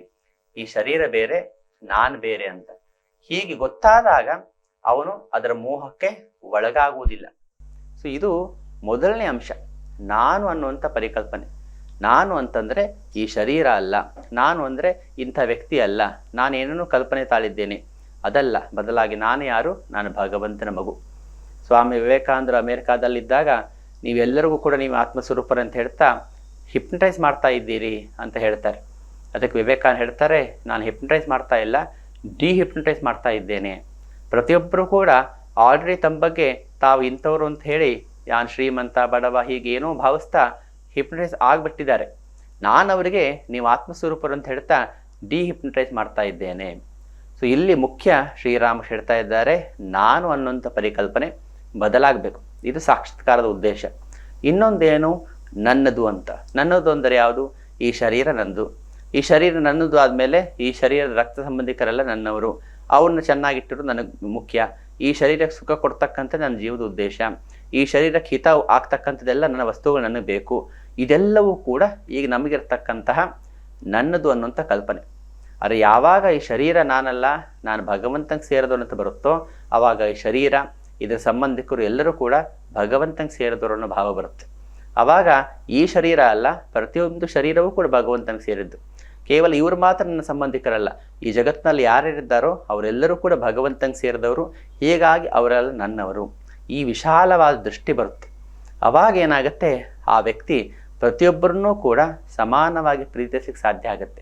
ಈ ಶರೀರ ಬೇರೆ, ನಾನ್ ಬೇರೆ ಅಂತ. ಹೀಗೆ ಗೊತ್ತಾದಾಗ ಅವನು ಅದರ ಮೋಹಕ್ಕೆ ಒಳಗಾಗುವುದಿಲ್ಲ. ಸೊ ಇದು ಮೊದಲನೇ ಅಂಶ, ನಾನು ಅನ್ನುವಂಥ ಪರಿಕಲ್ಪನೆ. ನಾನು ಅಂತಂದರೆ ಈ ಶರೀರ ಅಲ್ಲ, ನಾನು ಅಂದರೆ ಇಂಥ ವ್ಯಕ್ತಿ ಅಲ್ಲ, ನಾನೇನೂ ಕಲ್ಪನೆ ತಾಳಿದ್ದೇನೆ ಅದಲ್ಲ, ಬದಲಾಗಿ ನಾನು ಯಾರು? ನಾನು ಭಗವಂತನ ಮಗು. ಸ್ವಾಮಿ ವಿವೇಕಾನಂದರು ಅಮೇರಿಕಾದಲ್ಲಿದ್ದಾಗ ನೀವೆಲ್ಲರಿಗೂ ಕೂಡ ನೀವು ಆತ್ಮಸ್ವರೂಪರು ಅಂತ ಹೇಳ್ತಾ ಹಿಪ್ನಟೈಸ್ ಮಾಡ್ತಾ ಇದ್ದೀರಿ ಅಂತ ಹೇಳ್ತಾರೆ. ಅದಕ್ಕೆ ವಿವೇಕಾನಂದ ಹೇಳ್ತಾರೆ, ನಾನು ಹಿಪ್ನಟೈಸ್ ಮಾಡ್ತಾ ಇಲ್ಲ, ಡಿಹಿಪ್ನಟೈಸ್ ಮಾಡ್ತಾ ಇದ್ದೇನೆ. ಪ್ರತಿಯೊಬ್ಬರು ಕೂಡ ಆಲ್ರೆಡಿ ತಮ್ಮ ಬಗ್ಗೆ ತಾವು ಇಂಥವ್ರು ಅಂತ ಹೇಳಿ ಯಾನ್ ಶ್ರೀಮಂತ ಬಡವ ಹೀಗೆ ಏನೋ ಭಾವಿಸ್ತಾ ಹಿಪ್ನಟೈಸ್ ಆಗಿಬಿಟ್ಟಿದ್ದಾರೆ. ನಾನು ಅವರಿಗೆ ನೀವು ಆತ್ಮಸ್ವರೂಪರು ಅಂತ ಹೇಳ್ತಾ ಡಿಹಿಪ್ನಟೈಸ್ ಮಾಡ್ತಾ ಇದ್ದೇನೆ. ಸೊ ಇಲ್ಲಿ ಮುಖ್ಯ ಶ್ರೀರಾಮ ಹೇಳ್ತಾ ಇದ್ದಾರೆ, ನಾನು ಅನ್ನುವಂಥ ಪರಿಕಲ್ಪನೆ ಬದಲಾಗಬೇಕು. ಇದು ಸಾಕ್ಷಾತ್ಕಾರದ ಉದ್ದೇಶ. ಇನ್ನೊಂದೇನು? ನನ್ನದು ಅಂತ. ನನ್ನದು ಅಂದರೆ ಯಾವುದು? ಈ ಶರೀರ ನಂದು. ಈ ಶರೀರ ನನ್ನದು ಆದಮೇಲೆ ಈ ಶರೀರದ ರಕ್ತ ಸಂಬಂಧಿಕರೆಲ್ಲ ನನ್ನವರು, ಅವ್ರನ್ನ ಚೆನ್ನಾಗಿಟ್ಟರು ನನಗೆ ಮುಖ್ಯ. ಈ ಶರೀರಕ್ಕೆ ಸುಖ ಕೊಡ್ತಕ್ಕಂಥ ನನ್ನ ಜೀವದ ಉದ್ದೇಶ, ಈ ಶರೀರಕ್ಕೆ ಹಿತ ಆಗ್ತಕ್ಕಂಥದ್ದೆಲ್ಲ ನನ್ನ ವಸ್ತುಗಳು ನನಗೆ ಬೇಕು. ಇದೆಲ್ಲವೂ ಕೂಡ ಈಗ ನಮಗಿರ್ತಕ್ಕಂತಹ ನನ್ನದು ಅನ್ನುವಂಥ ಕಲ್ಪನೆ. ಆದರೆ ಯಾವಾಗ ಈ ಶರೀರ ನಾನಲ್ಲ, ನಾನು ಭಗವಂತಂಗೆ ಸೇರಿದವರು ಅಂತ ಬರುತ್ತೋ ಆವಾಗ ಈ ಶರೀರ ಇದರ ಸಂಬಂಧಿಕರು ಎಲ್ಲರೂ ಕೂಡ ಭಗವಂತಂಗೆ ಸೇರಿದವರು ಅನ್ನೋ ಭಾವ ಬರುತ್ತೆ. ಆವಾಗ ಈ ಶರೀರ ಅಲ್ಲ, ಪ್ರತಿಯೊಂದು ಶರೀರವೂ ಕೂಡ ಭಗವಂತನಿಗೆ ಸೇರಿದ್ದು. ಕೇವಲ ಇವರು ಮಾತ್ರ ನನ್ನ ಸಂಬಂಧಿಕರಲ್ಲ, ಈ ಜಗತ್ತಿನಲ್ಲಿ ಯಾರ್ಯಾರಿದ್ದಾರೋ ಅವರೆಲ್ಲರೂ ಕೂಡ ಭಗವಂತಂಗೆ ಸೇರಿದವರು, ಹೀಗಾಗಿ ಅವರೆಲ್ಲ ನನ್ನವರು. ಈ ವಿಶಾಲವಾದ ದೃಷ್ಟಿ ಬರುತ್ತೆ. ಅವಾಗ ಏನಾಗುತ್ತೆ, ಆ ವ್ಯಕ್ತಿ ಪ್ರತಿಯೊಬ್ಬರನ್ನೂ ಕೂಡ ಸಮಾನವಾಗಿ ಪ್ರೀತಿಸಲಿಕ್ಕೆ ಸಾಧ್ಯ ಆಗುತ್ತೆ.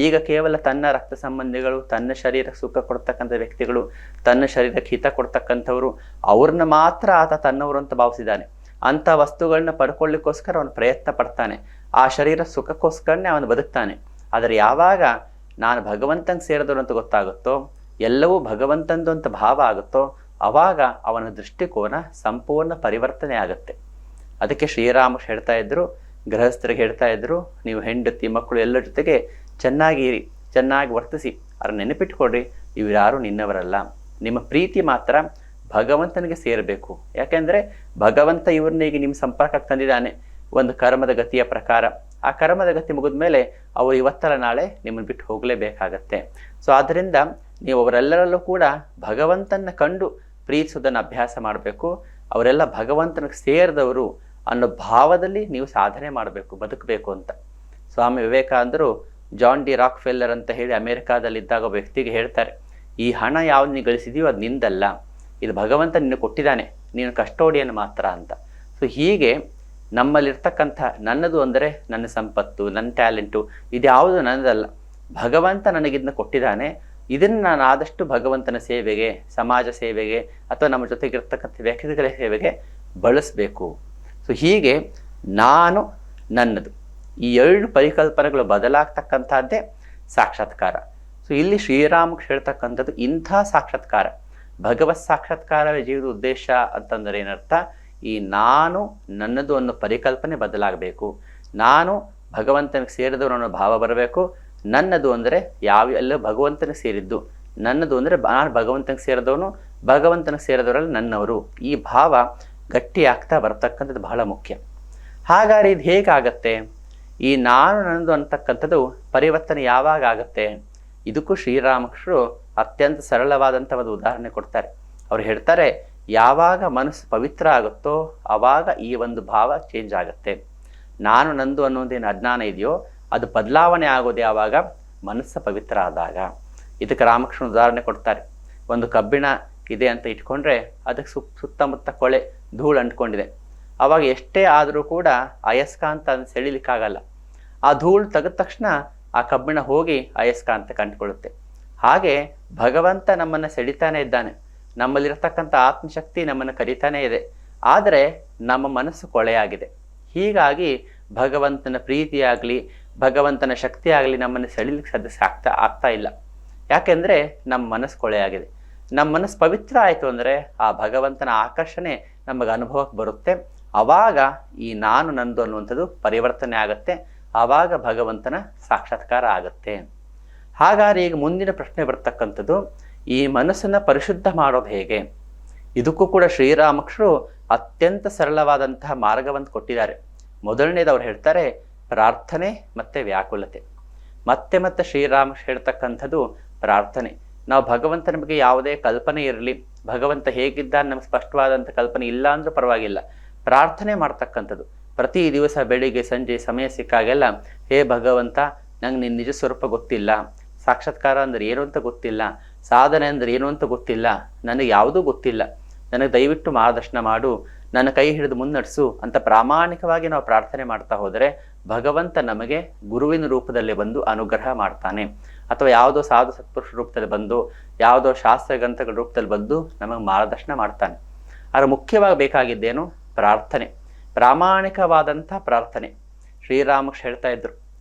ಈಗ ಕೇವಲ ತನ್ನ ರಕ್ತ ಸಂಬಂಧಿಗಳು, ತನ್ನ ಶರೀರಕ್ಕೆ ಸುಖ ಕೊಡ್ತಕ್ಕಂಥ ವ್ಯಕ್ತಿಗಳು, ತನ್ನ ಶರೀರಕ್ಕೆ ಹಿತ ಕೊಡ್ತಕ್ಕಂಥವ್ರು, ಅವ್ರನ್ನ ಮಾತ್ರ ಆತ ತನ್ನವರು ಅಂತ ಭಾವಿಸಿದ್ದಾನೆ. ಅಂಥ ವಸ್ತುಗಳನ್ನ ಪಡ್ಕೊಳ್ಳಿಕ್ಕೋಸ್ಕರ ಅವನು ಪ್ರಯತ್ನ ಪಡ್ತಾನೆ, ಆ ಶರೀರ ಸುಖಕ್ಕೋಸ್ಕರನೇ ಅವನು ಬದುಕ್ತಾನೆ. ಆದರೆ ಯಾವಾಗ ನಾನು ಭಗವಂತಂಗೆ ಸೇರಿದವರು ಅಂತ ಗೊತ್ತಾಗುತ್ತೋ, ಎಲ್ಲವೂ ಭಗವಂತಂದು ಅಂತ ಭಾವ ಆಗುತ್ತೋ, ಆವಾಗ ಅವನ ದೃಷ್ಟಿಕೋನ ಸಂಪೂರ್ಣ ಪರಿವರ್ತನೆ ಆಗುತ್ತೆ. ಅದಕ್ಕೆ ಶ್ರೀರಾಮ ಹೇಳ್ತಾ ಇದ್ರು, ಗೃಹಸ್ಥರಿಗೆ ಹೇಳ್ತಾ ಇದ್ರು, ನೀವು ಹೆಂಡತಿ ಮಕ್ಕಳು ಎಲ್ಲರ ಜೊತೆಗೆ ಚೆನ್ನಾಗಿರಿ, ಚೆನ್ನಾಗಿ ವರ್ತಿಸಿ, ಅವ್ರ ನೆನಪಿಟ್ಕೊಡ್ರಿ, ಇವ್ರು ಯಾರು ನಿನ್ನವರಲ್ಲ. ನಿಮ್ಮ ಪ್ರೀತಿ ಮಾತ್ರ ಭಗವಂತನಿಗೆ ಸೇರಬೇಕು. ಯಾಕೆಂದರೆ ಭಗವಂತ ಇವ್ರನ್ನ ಈಗ ನಿಮ್ಮ ಸಂಪರ್ಕಕ್ಕೆ ತಂದಿದ್ದಾನೆ ಒಂದು ಕರ್ಮದ ಗತಿಯ ಪ್ರಕಾರ. ಆ ಕರ್ಮದ ಗತಿ ಮುಗಿದ ಮೇಲೆ ಅವರು ಇವತ್ತಲ್ಲ ನಾಳೆ ನಿಮ್ಮನ್ನು ಬಿಟ್ಟು ಹೋಗಲೇಬೇಕಾಗತ್ತೆ. ಸೊ ಆದ್ದರಿಂದ ನೀವು ಅವರೆಲ್ಲರಲ್ಲೂ ಕೂಡ ಭಗವಂತನ ಕಂಡು ಪ್ರೀತಿಸೋದನ್ನು ಅಭ್ಯಾಸ ಮಾಡಬೇಕು. ಅವರೆಲ್ಲ ಭಗವಂತನಿಗೆ ಸೇರಿದವರು ಅನ್ನೋ ಭಾವದಲ್ಲಿ ನೀವು ಸಾಧನೆ ಮಾಡಬೇಕು, ಬದುಕಬೇಕು ಅಂತ. ಸ್ವಾಮಿ ವಿವೇಕಾನಂದರು ಜಾನ್ ಡಿ ರಾಕ್ ಫೆಲ್ಲರ್ ಅಂತ ಹೇಳಿ ಅಮೆರಿಕಾದಲ್ಲಿದ್ದಾಗ ಒಬ್ಬ ವ್ಯಕ್ತಿಗೆ ಹೇಳ್ತಾರೆ, ಈ ಹಣ ಯಾವ್ದು ನೀನು ಗಳಿಸಿದೀಯೋ ಅದು ನಿಂದಲ್ಲ, ಇದು ಭಗವಂತ ನಿನ್ನ ಕೊಟ್ಟಿದ್ದಾನೆ, ನೀನು ಕಷ್ಟೋಡಿಯನ್ನು ಮಾತ್ರ ಅಂತ. ಸೊ ಹೀಗೆ ನಮ್ಮಲ್ಲಿರ್ತಕ್ಕಂಥ ನನ್ನದು ಅಂದರೆ ನನ್ನ ಸಂಪತ್ತು, ನನ್ನ ಟ್ಯಾಲೆಂಟು, ಇದ್ಯಾವುದು ನನ್ನದಲ್ಲ, ಭಗವಂತ ನನಗಿದನ್ನ ಕೊಟ್ಟಿದ್ದಾನೆ. ಇದನ್ನು ನಾನು ಆದಷ್ಟು ಭಗವಂತನ ಸೇವೆಗೆ, ಸಮಾಜ ಸೇವೆಗೆ ಅಥವಾ ನಮ್ಮ ಜೊತೆಗಿರ್ತಕ್ಕಂಥ ವ್ಯಕ್ತಿಗಳ ಸೇವೆಗೆ ಬಳಸಬೇಕು. ಸೊ ಹೀಗೆ ನಾನು ನನ್ನದು ಈ ಎರಡು ಪರಿಕಲ್ಪನೆಗಳು ಬದಲಾಗ್ತಕ್ಕಂಥದ್ದೇ ಸಾಕ್ಷಾತ್ಕಾರ. ಸೊ ಇಲ್ಲಿ ಶ್ರೀರಾಮಕ್ಕೆ ಹೇಳ್ತಕ್ಕಂಥದ್ದು ಇಂಥ ಸಾಕ್ಷಾತ್ಕಾರ, ಭಗವತ್ ಸಾಕ್ಷಾತ್ಕಾರವೇ ಜೀವದ ಉದ್ದೇಶ ಅಂತಂದರೆ ಏನರ್ಥ? ಈ ನಾನು ನನ್ನದು ಅನ್ನೋ ಪರಿಕಲ್ಪನೆ ಬದಲಾಗಬೇಕು. ನಾನು ಭಗವಂತನಿಗೆ ಸೇರಿದವರು ಅನ್ನೋ ಭಾವ ಬರಬೇಕು. ನನ್ನದು ಅಂದರೆ ಎಲ್ಲ ಭಗವಂತನಿಗೆ ಸೇರಿದ್ದು, ನನ್ನದು ಅಂದರೆ ನಾನು ಭಗವಂತನಿಗೆ ಸೇರಿದವನು, ಭಗವಂತನಿಗೆ ಸೇರಿದವರಲ್ಲಿ ನನ್ನವರು. ಈ ಭಾವ ಗಟ್ಟಿ ಆಗ್ತಾ ಬರ್ತಕ್ಕಂಥದ್ದು ಬಹಳ ಮುಖ್ಯ. ಹಾಗಾದ್ರೆ ಇದು ಹೇಗಾಗತ್ತೆ? ಈ ನಾನು ನನ್ನದು ಅಂತಕ್ಕಂಥದ್ದು ಪರಿವರ್ತನೆ ಯಾವಾಗ ಆಗತ್ತೆ? ಇದಕ್ಕೂ ಶ್ರೀರಾಮಕೃಷ್ಣರು ಅತ್ಯಂತ ಸರಳವಾದಂಥ ಒಂದು ಉದಾಹರಣೆ ಕೊಡ್ತಾರೆ. ಅವ್ರು ಹೇಳ್ತಾರೆ, ಯಾವಾಗ ಮನಸ್ಸು ಪವಿತ್ರ ಆಗುತ್ತೋ ಆವಾಗ ಈ ಒಂದು ಭಾವ ಚೇಂಜ್ ಆಗುತ್ತೆ. ನಾನು ನಂದು ಅನ್ನೋದೇನು ಅಜ್ಞಾನ ಇದೆಯೋ ಅದು ಬದಲಾವಣೆ ಆಗೋದು ಯಾವಾಗ? ಮನಸ್ಸು ಪವಿತ್ರ ಆದಾಗ. ಇದಕ್ಕೆ ರಾಮಕೃಷ್ಣ ಉದಾಹರಣೆ ಕೊಡ್ತಾರೆ. ಒಂದು ಕಬ್ಬಿಣ ಇದೆ ಅಂತ ಇಟ್ಕೊಂಡ್ರೆ ಅದಕ್ಕೆ ಸುತ್ತಮುತ್ತ ಕೊಳೆ ಧೂಳು ಅಂಟ್ಕೊಂಡಿದೆ. ಆವಾಗ ಎಷ್ಟೇ ಆದರೂ ಕೂಡ ಅಯಸ್ಕಾಂತ ಅದನ್ನು ಸೆಳಿಲಿಕ್ಕಾಗಲ್ಲ. ಆ ಧೂಳು ತೆಗೆದ ತಕ್ಷಣ ಆ ಕಬ್ಬಿಣ ಹೋಗಿ ಅಯಸ್ಕಾಂತ ಕಂಡುಕೊಳ್ಳುತ್ತೆ. ಹಾಗೆ ಭಗವಂತ ನಮ್ಮನ್ನು ಸೆಳಿತಾನೆ ಇದ್ದಾನೆ, ನಮ್ಮಲ್ಲಿರ್ತಕ್ಕಂಥ ಆತ್ಮಶಕ್ತಿ ನಮ್ಮನ್ನು ಕರೀತಾನೆ ಇದೆ, ಆದರೆ ನಮ್ಮ ಮನಸ್ಸು ಕೊಳೆಯಾಗಿದೆ. ಹೀಗಾಗಿ ಭಗವಂತನ ಪ್ರೀತಿಯಾಗಲಿ ಭಗವಂತನ ಶಕ್ತಿ ಆಗಲಿ ನಮ್ಮನ್ನು ಸೆಳಿಲಿಕ್ಕೆ ಆಗ್ತಾ ಇಲ್ಲ. ಯಾಕೆಂದರೆ ನಮ್ಮ ಮನಸ್ಸು ಕೊಳೆಯಾಗಿದೆ. ನಮ್ಮ ಮನಸ್ಸು ಪವಿತ್ರ ಆಯಿತು ಅಂದರೆ ಆ ಭಗವಂತನ ಆಕರ್ಷಣೆ ನಮಗೆ ಅನುಭವಕ್ಕೆ ಬರುತ್ತೆ. ಆವಾಗ ಈ ನಾನು ನಂದು ಅನ್ನುವಂಥದ್ದು ಪರಿವರ್ತನೆ ಆಗುತ್ತೆ. ಆವಾಗ ಭಗವಂತನ ಸಾಕ್ಷಾತ್ಕಾರ ಆಗುತ್ತೆ. ಹಾಗಾದ್ರೆ ಈಗ ಮುಂದಿನ ಪ್ರಶ್ನೆ ಬರ್ತಕ್ಕಂಥದ್ದು, ಈ ಮನಸ್ಸನ್ನು ಪರಿಶುದ್ಧ ಮಾಡೋದು ಹೇಗೆ? ಇದಕ್ಕೂ ಕೂಡ ಶ್ರೀರಾಮಕೃಷ್ಣರು ಅತ್ಯಂತ ಸರಳವಾದಂತಹ ಮಾರ್ಗವನ್ನು ಕೊಟ್ಟಿದ್ದಾರೆ. ಮೊದಲನೇದು ಅವ್ರು ಹೇಳ್ತಾರೆ ಪ್ರಾರ್ಥನೆ ಮತ್ತು ವ್ಯಾಕುಲತೆ. ಮತ್ತೆ ಶ್ರೀರಾಮಕೃಷ್ಣ ಹೇಳ್ತಕ್ಕಂಥದ್ದು ಪ್ರಾರ್ಥನೆ. ನಾವು ಭಗವಂತನ ಬಗ್ಗೆ ಯಾವುದೇ ಕಲ್ಪನೆ ಇರಲಿ, ಭಗವಂತ ಹೇಗಿದ್ದ ನಮ್ಗೆ ಸ್ಪಷ್ಟವಾದಂಥ ಕಲ್ಪನೆ ಇಲ್ಲ ಅಂದ್ರೂ ಪರವಾಗಿಲ್ಲ, ಪ್ರಾರ್ಥನೆ ಮಾಡ್ತಕ್ಕಂಥದ್ದು ಪ್ರತಿ ದಿವಸ ಬೆಳಿಗ್ಗೆ ಸಂಜೆ ಸಮಯ ಸಿಕ್ಕಾಗೆಲ್ಲ, ಹೇ ಭಗವಂತ, ನಂಗೆ ನಿನ್ನ ನಿಜ ಸ್ವರೂಪ ಗೊತ್ತಿಲ್ಲ, ಸಾಕ್ಷಾತ್ಕಾರ ಅಂದ್ರೆ ಏನು ಅಂತ ಗೊತ್ತಿಲ್ಲ, ಸಾಧನೆ ಅಂದ್ರೆ ಏನು ಅಂತ ಗೊತ್ತಿಲ್ಲ, ನನಗೆ ಯಾವುದೂ ಗೊತ್ತಿಲ್ಲ, ನನಗೆ ದಯವಿಟ್ಟು ಮಾರ್ಗದರ್ಶನ ಮಾಡು, ನನ್ನ ಕೈ ಹಿಡಿದು ಮುನ್ನಡೆಸು ಅಂತ ಪ್ರಾಮಾಣಿಕವಾಗಿ ನಾವು ಪ್ರಾರ್ಥನೆ ಮಾಡ್ತಾ ಹೋದರೆ ಭಗವಂತ ನಮಗೆ ಗುರುವಿನ ರೂಪದಲ್ಲಿ ಬಂದು ಅನುಗ್ರಹ ಮಾಡ್ತಾನೆ. ಅಥವಾ ಯಾವುದೋ ಸಾಧು ಸತ್ಪುರುಷ ರೂಪದಲ್ಲಿ ಬಂದು, ಯಾವುದೋ ಶಾಸ್ತ್ರ ಗ್ರಂಥಗಳ ರೂಪದಲ್ಲಿ ಬಂದು ನಮಗೆ ಮಾರ್ಗದರ್ಶನ ಮಾಡ್ತಾನೆ. ಆದರೆ ಮುಖ್ಯವಾಗಿ ಬೇಕಾಗಿದ್ದೇನು? ಪ್ರಾರ್ಥನೆ, ಪ್ರಾಮಾಣಿಕವಾದಂಥ ಪ್ರಾರ್ಥನೆ. ಶ್ರೀರಾಮಕೃಷ್ಣ ಹೇಳ್ತಾ ಇದ್ರು,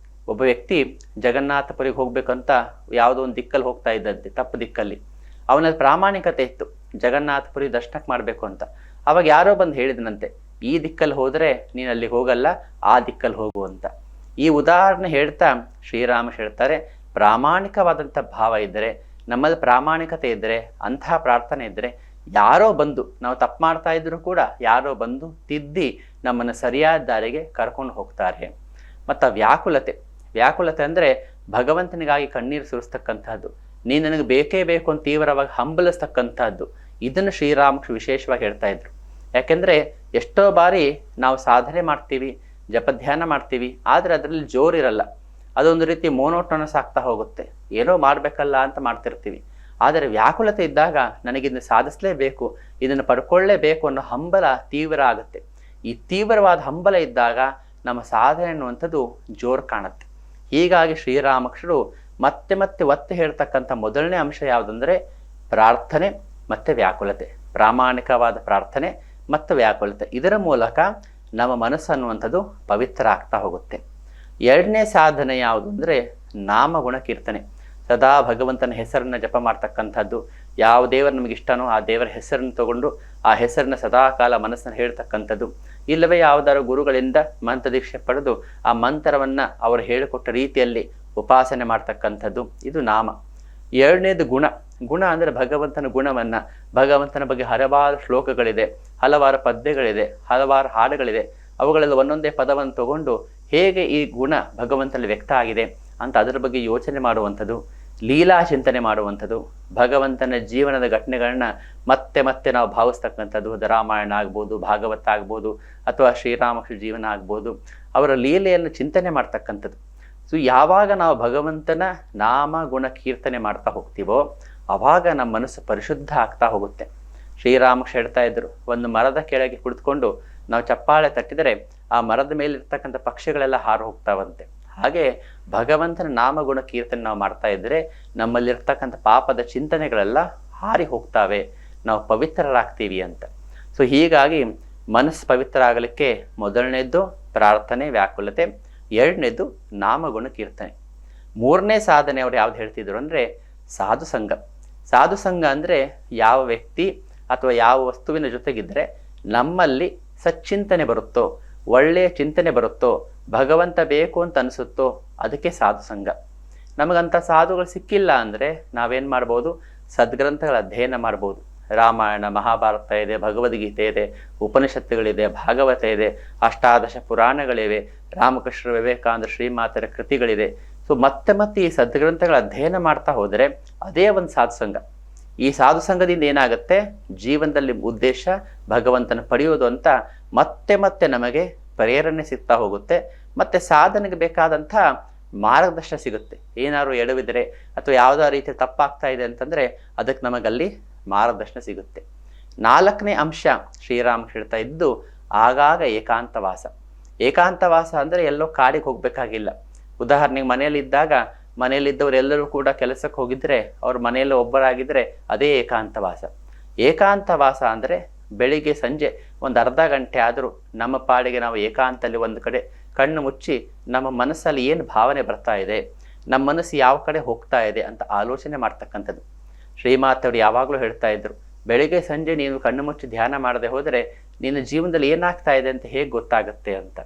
ಒಬ್ಬ ವ್ಯಕ್ತಿ ಜಗನ್ನಾಥಪುರಿಗೆ ಹೋಗ್ಬೇಕಂತ ಯಾವುದೋ ಒಂದು ದಿಕ್ಕಲ್ಲಿ ಹೋಗ್ತಾ ಇದ್ದಂತೆ, ತಪ್ಪು ದಿಕ್ಕಲ್ಲಿ. ಅವನಲ್ಲಿ ಪ್ರಾಮಾಣಿಕತೆ ಇತ್ತು, ಜಗನ್ನಾಥಪುರಿ ದರ್ಶನಕ್ಕೆ ಮಾಡಬೇಕು ಅಂತ. ಅವಾಗ ಯಾರೋ ಬಂದು ಹೇಳಿದನಂತೆ, ಈ ದಿಕ್ಕಲ್ಲಿ ಹೋದರೆ ನೀನು ಅಲ್ಲಿಗೆ ಹೋಗಲ್ಲ, ಆ ದಿಕ್ಕಲ್ಲಿ ಹೋಗು ಅಂತ. ಈ ಉದಾಹರಣೆ ಹೇಳ್ತಾ ಶ್ರೀರಾಮ ಹೇಳ್ತಾರೆ, ಪ್ರಾಮಾಣಿಕವಾದಂಥ ಭಾವ ಇದ್ದರೆ, ನಮ್ಮಲ್ಲಿ ಪ್ರಾಮಾಣಿಕತೆ ಇದ್ದರೆ, ಅಂತಹ ಪ್ರಾರ್ಥನೆ ಇದ್ದರೆ, ಯಾರೋ ಬಂದು, ನಾವು ತಪ್ಪು ಮಾಡ್ತಾ ಇದ್ರು ಕೂಡ ಯಾರೋ ಬಂದು ತಿದ್ದಿ ನಮ್ಮನ್ನು ಸರಿಯಾದ ದಾರಿಗೆ ಕರ್ಕೊಂಡು ಹೋಗ್ತಾರೆ. ಮತ್ತು ವ್ಯಾಕುಲತೆ, ವ್ಯಾಕುಲತೆ ಅಂದರೆ ಭಗವಂತನಿಗಾಗಿ ಕಣ್ಣೀರು ಸುರಿಸ್ತಕ್ಕಂಥದ್ದು, ನೀನು ನನಗೆ ಬೇಕೇ ಬೇಕು ಅಂತ ತೀವ್ರವಾಗಿ ಹಂಬಲಿಸ್ತಕ್ಕಂಥದ್ದು. ಇದನ್ನು ಶ್ರೀರಾಮಕೃಷ್ಣ ವಿಶೇಷವಾಗಿ ಹೇಳ್ತಾ ಇದ್ರು. ಯಾಕೆಂದರೆ ಎಷ್ಟೋ ಬಾರಿ ನಾವು ಸಾಧನೆ ಮಾಡ್ತೀವಿ, ಜಪಧ್ಯಾನ ಮಾಡ್ತೀವಿ, ಆದರೆ ಅದರಲ್ಲಿ ಜೋರಿರಲ್ಲ, ಅದೊಂದು ರೀತಿ ಮೋನೋಟೋನಸ್ ಆಗ್ತಾ ಹೋಗುತ್ತೆ, ಏನೋ ಮಾಡಬೇಕಲ್ಲ ಅಂತ ಮಾಡ್ತಿರ್ತೀವಿ. ಆದರೆ ವ್ಯಾಕುಲತೆ ಇದ್ದಾಗ ನನಗಿದನ್ನು ಸಾಧಿಸಲೇಬೇಕು, ಇದನ್ನು ಪಡ್ಕೊಳ್ಳೇಬೇಕು ಅನ್ನೋ ಹಂಬಲ ತೀವ್ರ ಆಗುತ್ತೆ. ಈ ತೀವ್ರವಾದ ಹಂಬಲ ಇದ್ದಾಗ ನಮ್ಮ ಸಾಧನೆ ಅನ್ನುವಂಥದ್ದು ಜೋರು ಕಾಣುತ್ತೆ. ಹೀಗಾಗಿ ಶ್ರೀರಾಮಕೃಷ್ಣರು ಮತ್ತೆ ಮತ್ತೆ ಒತ್ತಿ ಹೇಳ್ತಕ್ಕಂಥ ಮೊದಲನೇ ಅಂಶ ಯಾವುದಂದರೆ ಪ್ರಾರ್ಥನೆ ಮತ್ತು ವ್ಯಾಕುಲತೆ, ಪ್ರಾಮಾಣಿಕವಾದ ಪ್ರಾರ್ಥನೆ ಮತ್ತು ವ್ಯಾಕುಲತೆ. ಇದರ ಮೂಲಕ ನಮ್ಮ ಮನಸ್ಸು ಅನ್ನುವಂಥದ್ದು ಪವಿತ್ರ ಆಗ್ತಾ ಹೋಗುತ್ತೆ. ಎರಡನೇ ಸಾಧನೆ ಯಾವುದು ಅಂದರೆ ನಾಮಗುಣ ಕೀರ್ತನೆ. ಸದಾ ಭಗವಂತನ ಹೆಸರನ್ನು ಜಪ ಮಾಡ್ತಕ್ಕಂಥದ್ದು. ಯಾವ ದೇವರು ನಮಗೆ ಇಷ್ಟನೋ ಆ ದೇವರ ಹೆಸರನ್ನು ತಗೊಂಡು ಆ ಹೆಸರನ್ನ ಸದಾ ಕಾಲ ಮನಸ್ಸನ್ನು ಹೇಳ್ತಕ್ಕಂಥದ್ದು. ಇಲ್ಲವೇ ಯಾವುದಾದ್ರು ಗುರುಗಳಿಂದ ಮಂತ್ರ ದೀಕ್ಷೆ ಪಡೆದು ಆ ಮಂತ್ರವನ್ನು ಅವರು ಹೇಳಿಕೊಟ್ಟ ರೀತಿಯಲ್ಲಿ ಉಪಾಸನೆ ಮಾಡ್ತಕ್ಕಂಥದ್ದು, ಇದು ನಾಮ. ಎರಡನೇದು ಗುಣ. ಗುಣ ಅಂದರೆ ಭಗವಂತನ ಗುಣವನ್ನು, ಭಗವಂತನ ಬಗ್ಗೆ ಹಲವಾರು ಶ್ಲೋಕಗಳಿದೆ, ಹಲವಾರು ಪದ್ಯಗಳಿದೆ, ಹಲವಾರು ಹಾಡುಗಳಿದೆ. ಅವುಗಳಲ್ಲಿ ಒಂದೊಂದೇ ಪದವನ್ನು ತಗೊಂಡು ಹೇಗೆ ಈ ಗುಣ ಭಗವಂತನಲ್ಲಿ ವ್ಯಕ್ತ ಆಗಿದೆ ಅಂತ ಅದರ ಬಗ್ಗೆ ಯೋಚನೆ ಮಾಡುವಂಥದ್ದು, ಲೀಲಾ ಚಿಂತನೆ ಮಾಡುವಂಥದ್ದು, ಭಗವಂತನ ಜೀವನದ ಘಟನೆಗಳನ್ನ ಮತ್ತೆ ಮತ್ತೆ ನಾವು ಭಾವಿಸ್ತಕ್ಕಂಥದ್ದು. ಅದು ರಾಮಾಯಣ ಆಗ್ಬೋದು, ಭಾಗವತ ಆಗ್ಬೋದು, ಅಥವಾ ಶ್ರೀರಾಮಕೃಷ್ಣ ಜೀವನ ಆಗ್ಬೋದು, ಅವರ ಲೀಲೆಯನ್ನು ಚಿಂತನೆ ಮಾಡ್ತಕ್ಕಂಥದ್ದು. ಸೊ ಯಾವಾಗ ನಾವು ಭಗವಂತನ ನಾಮ ಗುಣ ಕೀರ್ತನೆ ಮಾಡ್ತಾ ಹೋಗ್ತೀವೋ ಆವಾಗ ನಮ್ಮ ಮನಸ್ಸು ಪರಿಶುದ್ಧ ಆಗ್ತಾ ಹೋಗುತ್ತೆ. ಶ್ರೀರಾಮಕೃಷ್ಣ ಹೇಳ್ತಾ ಇದ್ರು, ಒಂದು ಮರದ ಕೆಳಗೆ ಕುಳಿತುಕೊಂಡು ನಾವು ಚಪ್ಪಾಳೆ ತಟ್ಟಿದರೆ ಆ ಮರದ ಮೇಲಿರ್ತಕ್ಕಂಥ ಪಕ್ಷಿಗಳೆಲ್ಲ ಹಾರು ಹೋಗ್ತಾವಂತೆ. ಹಾಗೆ ಭಗವಂತನ ನಾಮಗುಣ ಕೀರ್ತನೆ ನಾವು ಮಾಡ್ತಾ ಇದ್ದರೆ ನಮ್ಮಲ್ಲಿರ್ತಕ್ಕಂಥ ಪಾಪದ ಚಿಂತನೆಗಳೆಲ್ಲ ಹಾರಿ ಹೋಗ್ತಾವೆ, ನಾವು ಪವಿತ್ರರಾಗ್ತೀವಿ ಅಂತ. ಸೊ ಹೀಗಾಗಿ ಮನಸ್ಸು ಪವಿತ್ರ ಆಗಲಿಕ್ಕೆ ಮೊದಲನೇದ್ದು ಪ್ರಾರ್ಥನೆ ವ್ಯಾಕುಲತೆ, ಎರಡನೇದು ನಾಮಗುಣ ಕೀರ್ತನೆ. ಮೂರನೇ ಸಾಧನೆ ಅವ್ರು ಯಾವ್ದು ಹೇಳ್ತಿದ್ರು ಅಂದರೆ ಸಾಧು ಸಂಘ. ಸಾಧು ಸಂಘ ಅಂದರೆ ಯಾವ ವ್ಯಕ್ತಿ ಅಥವಾ ಯಾವ ವಸ್ತುವಿನ ಜೊತೆಗಿದ್ರೆ ನಮ್ಮಲ್ಲಿ ಸಚ್ಚಿಂತನೆ ಬರುತ್ತೋ, ಒಳ್ಳೆಯ ಚಿಂತನೆ ಬರುತ್ತೋ, ಭಗವಂತ ಬೇಕು ಅಂತ ಅನಿಸುತ್ತೋ ಅದಕ್ಕೆ ಸಾಧು ಸಂಘ. ನಮಗಂಥ ಸಾಧುಗಳು ಸಿಕ್ಕಿಲ್ಲ ಅಂದರೆ ನಾವೇನು ಮಾಡ್ಬೋದು? ಸದ್ಗ್ರಂಥಗಳ ಅಧ್ಯಯನ ಮಾಡ್ಬೋದು. ರಾಮಾಯಣ ಮಹಾಭಾರತ ಇದೆ, ಭಗವದ್ಗೀತೆ ಇದೆ, ಉಪನಿಷತ್ತುಗಳಿದೆ, ಭಾಗವತ ಇದೆ, ಅಷ್ಟಾದಶ ಪುರಾಣಗಳಿವೆ, ರಾಮಕೃಷ್ಣ ವಿವೇಕಾನಂದ ಶ್ರೀಮಾತರ ಕೃತಿಗಳಿದೆ. ಸೊ ಮತ್ತೆ ಮತ್ತೆ ಈ ಸದ್ಗ್ರಂಥಗಳ ಅಧ್ಯಯನ ಮಾಡ್ತಾ ಹೋದರೆ ಅದೇ ಒಂದು ಸಾಧು ಸಂಘ. ಈ ಸಾಧು ಸಂಘದಿಂದ ಏನಾಗುತ್ತೆ? ಜೀವನದಲ್ಲಿ ಉದ್ದೇಶ ಭಗವಂತನ ಪಡೆಯೋದು ಅಂತ ಮತ್ತೆ ಮತ್ತೆ ನಮಗೆ ಪ್ರೇರಣೆ ಸಿಗ್ತಾ ಹೋಗುತ್ತೆ. ಮತ್ತೆ ಸಾಧನೆಗೆ ಬೇಕಾದಂಥ ಮಾರ್ಗದರ್ಶನ ಸಿಗುತ್ತೆ. ಏನಾದ್ರು ಎಡವಿದರೆ ಅಥವಾ ಯಾವುದೋ ರೀತಿ ತಪ್ಪಾಗ್ತಾ ಇದೆ ಅಂತಂದರೆ ಅದಕ್ಕೆ ನಮಗಲ್ಲಿ ಮಾರ್ಗದರ್ಶನ ಸಿಗುತ್ತೆ. ನಾಲ್ಕನೇ ಅಂಶ ಶ್ರೀರಾಮ ಹೇಳ್ತಾ ಇದ್ದು ಆಗಾಗ ಏಕಾಂತವಾಸ. ಏಕಾಂತವಾಸ ಅಂದರೆ ಎಲ್ಲೋ ಕಾಡಿಗೆ ಹೋಗಬೇಕಾಗಿಲ್ಲ. ಉದಾಹರಣೆಗೆ ಮನೆಯಲ್ಲಿದ್ದಾಗ ಮನೆಯಲ್ಲಿದ್ದವರೆಲ್ಲರೂ ಕೂಡ ಕೆಲಸಕ್ಕೆ ಹೋಗಿದ್ರೆ ಅವ್ರ ಮನೆಯಲ್ಲಿ ಒಬ್ಬರಾಗಿದ್ದರೆ ಅದೇ ಏಕಾಂತವಾಸ. ಏಕಾಂತವಾಸ ಅಂದರೆ ಬೆಳಿಗ್ಗೆ ಸಂಜೆ ಒಂದು ಅರ್ಧ ಗಂಟೆ ಆದರೂ ನಮ್ಮ ಪಾಡಿಗೆ ನಾವು ಏಕಾಂತಲ್ಲಿ ಒಂದು ಕಡೆ ಕಣ್ಣು ಮುಚ್ಚಿ ನಮ್ಮ ಮನಸ್ಸಲ್ಲಿ ಏನು ಭಾವನೆ ಬರ್ತಾ ಇದೆ, ನಮ್ಮ ಮನಸ್ಸು ಯಾವ ಕಡೆ ಹೋಗ್ತಾ ಇದೆ ಅಂತ ಆಲೋಚನೆ ಮಾಡ್ತಕ್ಕಂಥದ್ದು. ಶ್ರೀಮಾತವರು ಯಾವಾಗಲೂ ಹೇಳ್ತಾ ಇದ್ರು, ಬೆಳಿಗ್ಗೆ ಸಂಜೆ ನೀನು ಕಣ್ಣು ಮುಚ್ಚಿ ಧ್ಯಾನ ಮಾಡದೆ ಹೋದರೆ ನಿನ್ನ ಜೀವನದಲ್ಲಿ ಏನಾಗ್ತಾ ಇದೆ ಅಂತ ಹೇಗೆ ಗೊತ್ತಾಗುತ್ತೆ ಅಂತ.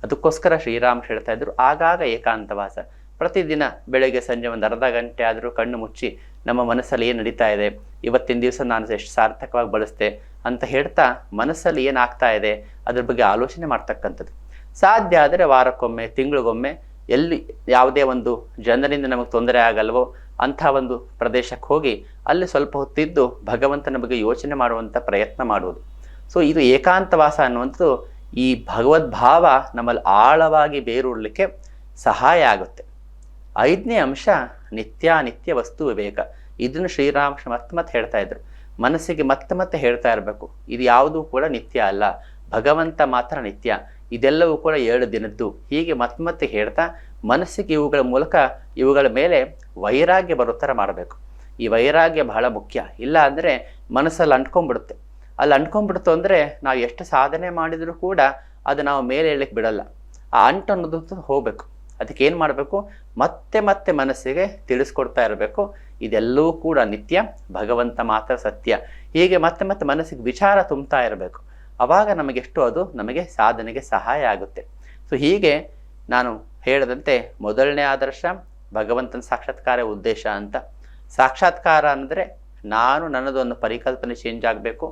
ಅದಕ್ಕೋಸ್ಕರ ಶ್ರೀರಾಮ್ ಹೇಳ್ತಾ ಇದ್ರು ಆಗಾಗ ಏಕಾಂತವಾಸ. ಪ್ರತಿದಿನ ಬೆಳಗ್ಗೆ ಸಂಜೆ ಒಂದು ಅರ್ಧ ಗಂಟೆ ಆದರೂ ಕಣ್ಣು ಮುಚ್ಚಿ ನಮ್ಮ ಮನಸ್ಸಲ್ಲಿ ಏನು ನಡೀತಾ ಇದೆ, ಇವತ್ತಿನ ದಿವಸ ನಾನು ಎಷ್ಟು ಸಾರ್ಥಕವಾಗಿ ಬಳಸ್ತೆ ಅಂತ ಹೇಳ್ತಾ ಮನಸ್ಸಲ್ಲಿ ಏನಾಗ್ತಾ ಇದೆ ಅದ್ರ ಬಗ್ಗೆ ಆಲೋಚನೆ ಮಾಡ್ತಕ್ಕಂಥದ್ದು. ಸಾಧ್ಯ ಆದರೆ ವಾರಕ್ಕೊಮ್ಮೆ, ತಿಂಗಳಿಗೊಮ್ಮೆ, ಎಲ್ಲಿ ಯಾವುದೇ ಒಂದು ಜನರಿಂದ ನಮಗೆ ತೊಂದರೆ ಆಗಲ್ವೋ ಅಂಥ ಒಂದು ಪ್ರದೇಶಕ್ಕೆ ಹೋಗಿ ಅಲ್ಲಿ ಸ್ವಲ್ಪ ಹೊತ್ತಿದ್ದು ಭಗವಂತನ ಬಗ್ಗೆ ಯೋಚನೆ ಮಾಡುವಂಥ ಪ್ರಯತ್ನ ಮಾಡುವುದು. ಸೊ ಇದು ಏಕಾಂತವಾಸ ಅನ್ನುವಂಥದ್ದು ಈ ಭಗವದ್ಭಾವ ನಮ್ಮಲ್ಲಿ ಆಳವಾಗಿ ಬೇರೂರಲಿಕ್ಕೆ ಸಹಾಯ ಆಗುತ್ತೆ. 5ನೇ ಅಂಶ ನಿತ್ಯಾನಿತ್ಯ ವಸ್ತು ವಿವೇಕ. ಇದನ್ನು ಶ್ರೀರಾಮಕೃಷ್ಣ ಮತ್ತೆ ಹೇಳ್ತಾ ಇದ್ರು. ಮನಸ್ಸಿಗೆ ಮತ್ತೆ ಹೇಳ್ತಾ ಇರಬೇಕು, ಇದು ಯಾವುದೂ ಕೂಡ ನಿತ್ಯ ಅಲ್ಲ, ಭಗವಂತ ಮಾತ್ರ ನಿತ್ಯ, ಇದೆಲ್ಲವೂ ಕೂಡ 7 ದಿನದ್ದು. ಹೀಗೆ ಮತ್ತೆ ಹೇಳ್ತಾ ಮನಸ್ಸಿಗೆ ಇವುಗಳ ಮೇಲೆ ವೈರಾಗ್ಯ ಬರೋ ಥರ ಮಾಡಬೇಕು. ಈ ವೈರಾಗ್ಯ ಬಹಳ ಮುಖ್ಯ. ಇಲ್ಲ ಅಂದರೆ ಮನಸ್ಸಲ್ಲಿ ಅಂಟ್ಕೊಂಡ್ಬಿಡುತ್ತೆ. ಅಲ್ಲಿ ಅಂಟ್ಕೊಂಡ್ಬಿಡ್ತು ಅಂದರೆ ನಾವು ಎಷ್ಟು ಸಾಧನೆ ಮಾಡಿದರೂ ಕೂಡ ಅದು ನಾವು ಮೇಲೆ ಹೇಳಲಿಕ್ಕೆ ಬಿಡಲ್ಲ. ಆ ಅಂಟು ಅನ್ನೋದು ಹೋಗ್ಬೇಕು. ಅದಕ್ಕೆ ಏನು ಮಾಡಬೇಕು, ಮತ್ತೆ ಮನಸ್ಸಿಗೆ ತಿಳಿಸ್ಕೊಡ್ತಾ ಇರಬೇಕು, ಇದೆಲ್ಲವೂ ಕೂಡ ನಿತ್ಯ, ಭಗವಂತ ಮಾತ್ರ ಸತ್ಯ. ಹೀಗೆ ಮತ್ತೆ ಮನಸ್ಸಿಗೆ ವಿಚಾರ ತುಂಬ್ತಾ ಇರಬೇಕು. ಆವಾಗ ನಮಗೆ ಸಾಧನೆಗೆ ಸಹಾಯ ಆಗುತ್ತೆ. ಸೊ ಹೀಗೆ ನಾನು ಹೇಳಿದಂತೆ ಮೊದಲನೇ ಆದರ್ಶ ಭಗವಂತನ ಸಾಕ್ಷಾತ್ಕಾರ ಉದ್ದೇಶ ಅಂತ. ಸಾಕ್ಷಾತ್ಕಾರ ಅಂದರೆ ನನ್ನದು ಅನ್ನೋ ಪರಿಕಲ್ಪನೆ ಚೇಂಜ್ ಆಗಬೇಕು.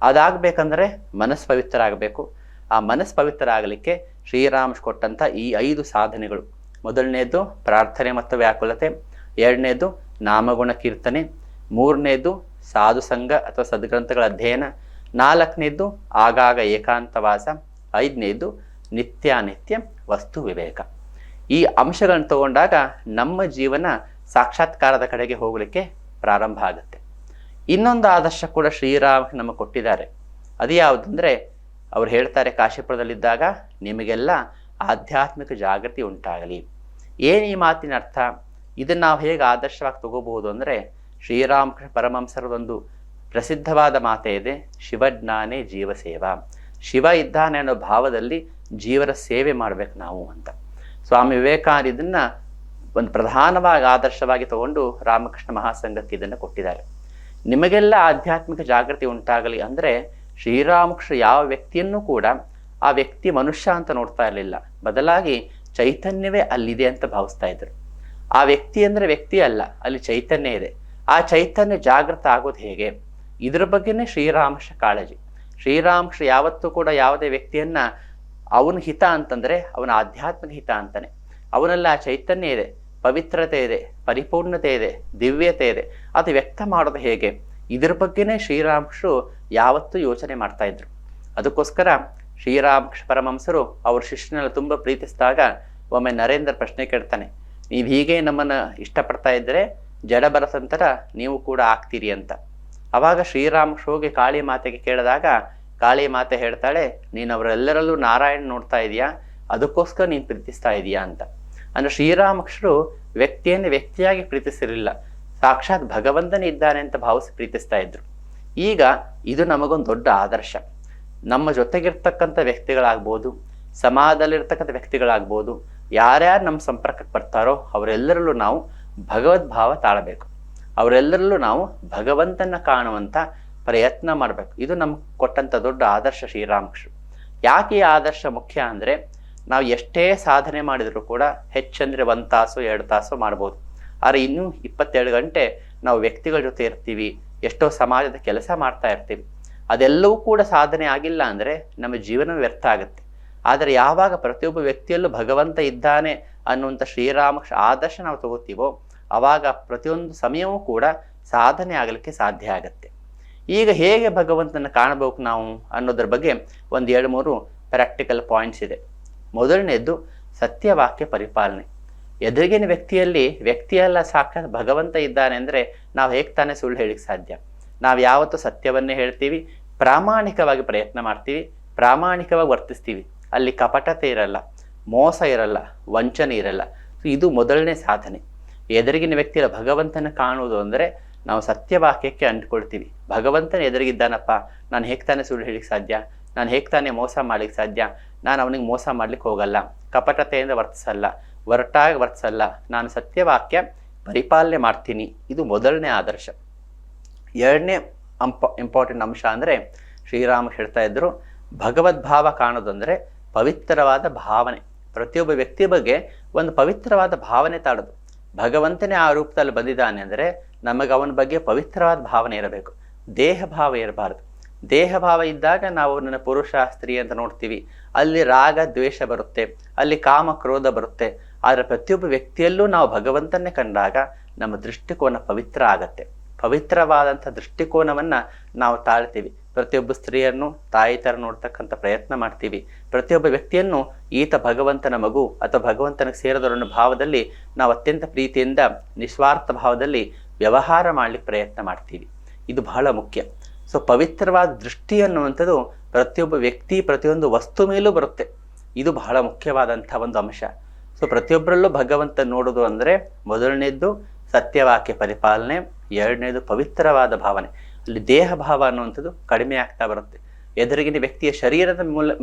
ಅದಾಗಬೇಕಂದ್ರೆ ಮನಸ್ಸು ಪವಿತ್ರ ಆಗಬೇಕು. ಆ ಮನಸ್ಸು ಪವಿತ್ರ ಆಗಲಿಕ್ಕೆ ಶ್ರೀರಾಮ ಕೊಟ್ಟಂಥ ಈ 5 ಸಾಧನೆಗಳು. ಮೊದಲನೇದು ಪ್ರಾರ್ಥನೆ ಮತ್ತು ವ್ಯಾಕುಲತೆ, 2ನೇದು ನಾಮಗುಣ ಕೀರ್ತನೆ, 3ನೇದು ಸಾಧು ಸಂಘ ಅಥವಾ ಸದ್ಗ್ರಂಥಗಳ ಅಧ್ಯಯನ, 4ನೇದು ಆಗಾಗ ಏಕಾಂತವಾಸ, 5ನೇದು ನಿತ್ಯಾನಿತ್ಯ ವಸ್ತು ವಿವೇಕ. ಈ ಅಂಶಗಳನ್ನು ತಗೊಂಡಾಗ ನಮ್ಮ ಜೀವನ ಸಾಕ್ಷಾತ್ಕಾರದ ಕಡೆಗೆ ಹೋಗಲಿಕ್ಕೆ ಪ್ರಾರಂಭ ಆಗುತ್ತೆ. ಇನ್ನೊಂದು ಆದರ್ಶ ಕೂಡ ಶ್ರೀರಾಮ ನಮಗೆ ಕೊಟ್ಟಿದ್ದಾರೆ. ಅದು ಯಾವುದಂದ್ರೆ, ಅವ್ರು ಹೇಳ್ತಾರೆ ಕಾಶಿಪುರದಲ್ಲಿದ್ದಾಗ, ನಿಮಗೆಲ್ಲ ಆಧ್ಯಾತ್ಮಿಕ ಜಾಗೃತಿ ಉಂಟಾಗಲಿ. ಏನು ಈ ಮಾತಿನ ಅರ್ಥ? ಇದನ್ನು ನಾವು ಹೇಗೆ ಆದರ್ಶವಾಗಿ ತಗೋಬಹುದು ಅಂದರೆ, ಶ್ರೀರಾಮಕೃಷ್ಣ ಪರಮಹಂಸರದೊಂದು ಪ್ರಸಿದ್ಧವಾದ ಮಾತೆ ಇದೆ, ಶಿವಜ್ಞಾನೇ ಜೀವಸೇವಾ. ಶಿವ ಇದ್ದಾನೆ ಅನ್ನೋ ಭಾವದಲ್ಲಿ ಜೀವರ ಸೇವೆ ಮಾಡ್ಬೇಕು ನಾವು ಅಂತ. ಸ್ವಾಮಿ ವಿವೇಕಾನಂದ ಇದನ್ನ ಒಂದು ಪ್ರಧಾನವಾಗಿ ಆದರ್ಶವಾಗಿ ತಗೊಂಡು ರಾಮಕೃಷ್ಣ ಮಹಾಸಂಘಕ್ಕೆ ಇದನ್ನು ಕೊಟ್ಟಿದ್ದಾರೆ. ನಿಮಗೆಲ್ಲ ಆಧ್ಯಾತ್ಮಿಕ ಜಾಗೃತಿ ಉಂಟಾಗಲಿ ಅಂದರೆ, ಶ್ರೀರಾಮಕೃಷ್ಣ ಯಾವ ವ್ಯಕ್ತಿಯನ್ನು ಕೂಡ ಆ ವ್ಯಕ್ತಿ ಮನುಷ್ಯ ಅಂತ ನೋಡ್ತಾ ಇರಲಿಲ್ಲ, ಬದಲಾಗಿ ಚೈತನ್ಯವೇ ಅಲ್ಲಿದೆ ಅಂತ ಭಾವಿಸ್ತಾ ಇದ್ರು. ಆ ವ್ಯಕ್ತಿ ಅಂದರೆ ವ್ಯಕ್ತಿ ಅಲ್ಲ, ಅಲ್ಲಿ ಚೈತನ್ಯ ಇದೆ. ಆ ಚೈತನ್ಯ ಜಾಗೃತ ಆಗೋದು ಹೇಗೆ, ಇದ್ರ ಬಗ್ಗೆನೇ ಶ್ರೀರಾಮಕೃಷ್ಣ ಕಾಳಜಿ. ಶ್ರೀರಾಮಕೃಷ್ಣ ಯಾವತ್ತೂ ಕೂಡ ಯಾವುದೇ ವ್ಯಕ್ತಿಯನ್ನ ಅವನ ಹಿತ ಅಂತಂದ್ರೆ ಅವನ ಆಧ್ಯಾತ್ಮಿಕ ಹಿತ ಅಂತಾನೆ. ಅವನಲ್ಲಿ ಆ ಚೈತನ್ಯ ಇದೆ, ಪವಿತ್ರತೆ ಇದೆ, ಪರಿಪೂರ್ಣತೆ ಇದೆ, ದಿವ್ಯತೆ ಇದೆ. ಅದು ವ್ಯಕ್ತ ಮಾಡೋದು ಹೇಗೆ, ಇದ್ರ ಬಗ್ಗೆನೇ ಶ್ರೀರಾಮಕೃಷ್ಣರು ಯಾವತ್ತೂ ಯೋಚನೆ ಮಾಡ್ತಾ ಇದ್ರು. ಅದಕ್ಕೋಸ್ಕರ ಶ್ರೀರಾಮಕೃಷ್ಣ ಪರಮಹಂಸರು ಅವ್ರ ಶಿಷ್ಯನೆಲ್ಲ ತುಂಬ ಪ್ರೀತಿಸಿದಾಗ ಒಮ್ಮೆ ನರೇಂದ್ರ ಪ್ರಶ್ನೆ ಕೇಳ್ತಾನೆ, ನೀವು ಹೀಗೆ ನಮ್ಮನ್ನು ಇಷ್ಟಪಡ್ತಾ ಇದ್ದರೆ ಜಡ ಬರಸಂತರ ನೀವು ಕೂಡ ಆಗ್ತೀರಿ ಅಂತ. ಅವಾಗ ಶ್ರೀರಾಮಕೃಷ್ಣ ಹೋಗಿ ಕಾಳಿ ಮಾತೆಗೆ ಕೇಳಿದಾಗ ಕಾಳಿ ಮಾತೆ ಹೇಳ್ತಾಳೆ, ನೀನು ಅವರೆಲ್ಲರಲ್ಲೂ ನಾರಾಯಣ ನೋಡ್ತಾ ಇದೀಯಾ, ಅದಕ್ಕೋಸ್ಕರ ನೀನು ಪ್ರೀತಿಸ್ತಾ ಇದೀಯಾ ಅಂತ. ಅಂದ್ರೆ ಶ್ರೀರಾಮಕೃಷ್ಣರು ವ್ಯಕ್ತಿಯನ್ನು ವ್ಯಕ್ತಿಯಾಗಿ ಪ್ರೀತಿಸಿರಲಿಲ್ಲ, ಸಾಕ್ಷಾತ್ ಭಗವಂತನೇ ಇದ್ದಾನೆ ಅಂತ ಭಾವಿಸಿ ಪ್ರೀತಿಸ್ತಾ ಇದ್ರು. ಈಗ ಇದು ನಮಗೊಂದು ದೊಡ್ಡ ಆದರ್ಶ. ನಮ್ಮ ಜೊತೆಗಿರ್ತಕ್ಕಂಥ ವ್ಯಕ್ತಿಗಳಾಗ್ಬೋದು, ಸಮಾಜದಲ್ಲಿರ್ತಕ್ಕಂಥ ವ್ಯಕ್ತಿಗಳಾಗ್ಬೋದು, ಯಾರ್ಯಾರು ನಮ್ಮ ಸಂಪರ್ಕಕ್ಕೆ ಬರ್ತಾರೋ ಅವರೆಲ್ಲರಲ್ಲೂ ನಾವು ಭಗವದ್ಭಾವ ತಾಳಬೇಕು. ಅವರೆಲ್ಲರಲ್ಲೂ ನಾವು ಭಗವಂತನ ಕಾಣುವಂಥ ಪ್ರಯತ್ನ ಮಾಡಬೇಕು. ಇದು ನಮ್ಗೆ ಕೊಟ್ಟಂಥ ದೊಡ್ಡ ಆದರ್ಶ ಶ್ರೀರಾಮಕೃಷ್ಣ. ಯಾಕೆ ಈ ಆದರ್ಶ ಮುಖ್ಯ ಅಂದರೆ, ನಾವು ಎಷ್ಟೇ ಸಾಧನೆ ಮಾಡಿದರೂ ಕೂಡ ಹೆಚ್ಚಂದರೆ 1 ತಾಸು 2 ತಾಸು ಮಾಡ್ಬೋದು. ಆದರೆ ಇನ್ನೂ 22 ಗಂಟೆ ನಾವು ವ್ಯಕ್ತಿಗಳ ಜೊತೆ ಇರ್ತೀವಿ, ಎಷ್ಟೋ ಸಮಾಜದ ಕೆಲಸ ಮಾಡ್ತಾ ಇರ್ತೀವಿ. ಅದೆಲ್ಲವೂ ಕೂಡ ಸಾಧನೆ ಆಗಿಲ್ಲ ಅಂದರೆ ನಮ್ಮ ಜೀವನ ವ್ಯರ್ಥ ಆಗುತ್ತೆ. ಆದರೆ ಯಾವಾಗ ಪ್ರತಿಯೊಬ್ಬ ವ್ಯಕ್ತಿಯಲ್ಲೂ ಭಗವಂತ ಇದ್ದಾನೆ ಅನ್ನುವಂಥ ಶ್ರೀರಾಮಕೃಷ್ಣ ಆದರ್ಶ ನಾವು ತಗೋತೀವೋ, ಆವಾಗ ಪ್ರತಿಯೊಂದು ಸಮಯವೂ ಕೂಡ ಸಾಧನೆ ಆಗಲಿಕ್ಕೆ ಸಾಧ್ಯ ಆಗುತ್ತೆ. ಈಗ ಹೇಗೆ ಭಗವಂತನ ಕಾಣಬೇಕು ನಾವು ಅನ್ನೋದ್ರ ಬಗ್ಗೆ ಒಂದು 2-3 ಪ್ರಾಕ್ಟಿಕಲ್ ಪಾಯಿಂಟ್ಸ್ ಇದೆ. ಮೊದಲನೇದ್ದು ಸತ್ಯವಾಕ್ಯ ಪರಿಪಾಲನೆ. ಎದುರಿಗಿನ ವ್ಯಕ್ತಿಯಲ್ಲ ಸಾಕ್ಷಾತ್ ಭಗವಂತ ಇದ್ದಾನೆ ಅಂದರೆ ನಾವು ಹೇಗೆ ತಾನೇ ಸುಳ್ಳು ಹೇಳಿಕ್ಕೆ ಸಾಧ್ಯ? ನಾವು ಯಾವತ್ತೂ ಸತ್ಯವನ್ನೇ ಹೇಳ್ತೀವಿ, ಪ್ರಾಮಾಣಿಕವಾಗಿ ಪ್ರಯತ್ನ ಮಾಡ್ತೀವಿ, ಪ್ರಾಮಾಣಿಕವಾಗಿ ವರ್ತಿಸ್ತೀವಿ. ಅಲ್ಲಿ ಕಪಟತೆ ಇರಲ್ಲ, ಮೋಸ ಇರಲ್ಲ, ವಂಚನೆ ಇರಲ್ಲ. ಇದು ಮೊದಲನೇ ಸಾಧನೆ. ಎದುರಿಗಿನ ವ್ಯಕ್ತಿಯ ಭಗವಂತನ ಕಾಣುವುದು ಅಂದರೆ ನಾವು ಸತ್ಯವಾಕ್ಯಕ್ಕೆ ಅಂಟ್ಕೊಳ್ತೀವಿ. ಭಗವಂತನ ಎದುರಿಗಿದ್ದಾನಪ್ಪ, ನಾನು ಹೇಗೆ ತಾನೇ ಸುಳ್ಳು ಹೇಳಿಕ್ಕೆ ಸಾಧ್ಯ, ನಾನು ಹೇಗೆ ತಾನೇ ಮೋಸ ಮಾಡ್ಲಿಕ್ಕೆ ಸಾಧ್ಯ, ನಾನು ಅವನಿಗೆ ಮೋಸ ಮಾಡ್ಲಿಕ್ಕೆ ಹೋಗಲ್ಲ, ಕಪಟತೆಯಿಂದ ವರ್ತಿಸಲ್ಲ, ಒರಟಾಗಿ ವರ್ತಿಸಲ್ಲ, ನಾನು ಸತ್ಯವಾಕ್ಯ ಪರಿಪಾಲನೆ ಮಾಡ್ತೀನಿ. ಇದು ಮೊದಲನೇ ಆದರ್ಶ. 2ನೇ ಇಂಪಾರ್ಟೆಂಟ್ ಅಂಶ ಅಂದರೆ, ಶ್ರೀರಾಮ ಹೇಳ್ತಾ ಇದ್ರು, ಭಗವದ್ಭಾವ ಕಾಣೋದಂದರೆ ಪವಿತ್ರವಾದ ಭಾವನೆ. ಪ್ರತಿಯೊಬ್ಬ ವ್ಯಕ್ತಿ ಬಗ್ಗೆ ಒಂದು ಪವಿತ್ರವಾದ ಭಾವನೆ ತಾಳೋದು. ಭಗವಂತನೇ ಆ ರೂಪದಲ್ಲಿ ಬಂದಿದ್ದಾನೆ ಅಂದರೆ ನಮಗೆ ಅವನ ಬಗ್ಗೆ ಪವಿತ್ರವಾದ ಭಾವನೆ ಇರಬೇಕು, ದೇಹ ಭಾವ ಇರಬಾರ್ದು. ದೇಹ ಭಾವ ಇದ್ದಾಗ ನಾವು ನನ್ನ ಪುರುಷ ಸ್ತ್ರೀ ಅಂತ ನೋಡ್ತೀವಿ, ಅಲ್ಲಿ ರಾಗ ದ್ವೇಷ ಬರುತ್ತೆ, ಅಲ್ಲಿ ಕಾಮ ಕ್ರೋಧ ಬರುತ್ತೆ. ಆದರೆ ಪ್ರತಿಯೊಬ್ಬ ವ್ಯಕ್ತಿಯಲ್ಲೂ ನಾವು ಭಗವಂತನ್ನೇ ಕಂಡಾಗ ನಮ್ಮ ದೃಷ್ಟಿಕೋನ ಪವಿತ್ರ ಆಗತ್ತೆ. ಪವಿತ್ರವಾದಂಥ ದೃಷ್ಟಿಕೋನವನ್ನು ನಾವು ತಾಳ್ತೀವಿ. ಪ್ರತಿಯೊಬ್ಬ ಸ್ತ್ರೀಯನ್ನು ತಾಯಿ ಥರ ನೋಡ್ತಕ್ಕಂಥ ಪ್ರಯತ್ನ ಮಾಡ್ತೀವಿ. ಪ್ರತಿಯೊಬ್ಬ ವ್ಯಕ್ತಿಯನ್ನು ಈತ ಭಗವಂತನ ಮಗು ಅಥವಾ ಭಗವಂತನಿಗೆ ಸೇರಿದವರು ಅನ್ನೋ ಭಾವದಲ್ಲಿ ನಾವು ಅತ್ಯಂತ ಪ್ರೀತಿಯಿಂದ ನಿಸ್ವಾರ್ಥ ಭಾವದಲ್ಲಿ ವ್ಯವಹಾರ ಮಾಡಲಿಕ್ಕೆ ಪ್ರಯತ್ನ ಮಾಡ್ತೀವಿ. ಇದು ಬಹಳ ಮುಖ್ಯ. ಸೊ ಪವಿತ್ರವಾದ ದೃಷ್ಟಿ ಅನ್ನುವಂಥದ್ದು ಪ್ರತಿಯೊಬ್ಬ ವ್ಯಕ್ತಿ ಪ್ರತಿಯೊಂದು ವಸ್ತು ಮೇಲೂ ಬರುತ್ತೆ. ಇದು ಬಹಳ ಮುಖ್ಯವಾದಂಥ ಒಂದು ಅಂಶ. ಸೊ ಪ್ರತಿಯೊಬ್ಬರಲ್ಲೂ ಭಗವಂತ ನೋಡೋದು ಅಂದರೆ ಮೊದಲನೇದ್ದು ಸತ್ಯವಾಕ್ಯ ಪರಿಪಾಲನೆ, ಎರಡನೇದು ಪವಿತ್ರವಾದ ಭಾವನೆ. ಅಲ್ಲಿ ದೇಹ ಭಾವ ಅನ್ನುವಂಥದ್ದು ಕಡಿಮೆ ಆಗ್ತಾ ಬರುತ್ತೆ. ಎದುರಿಗಿನ ವ್ಯಕ್ತಿಯ ಶರೀರದ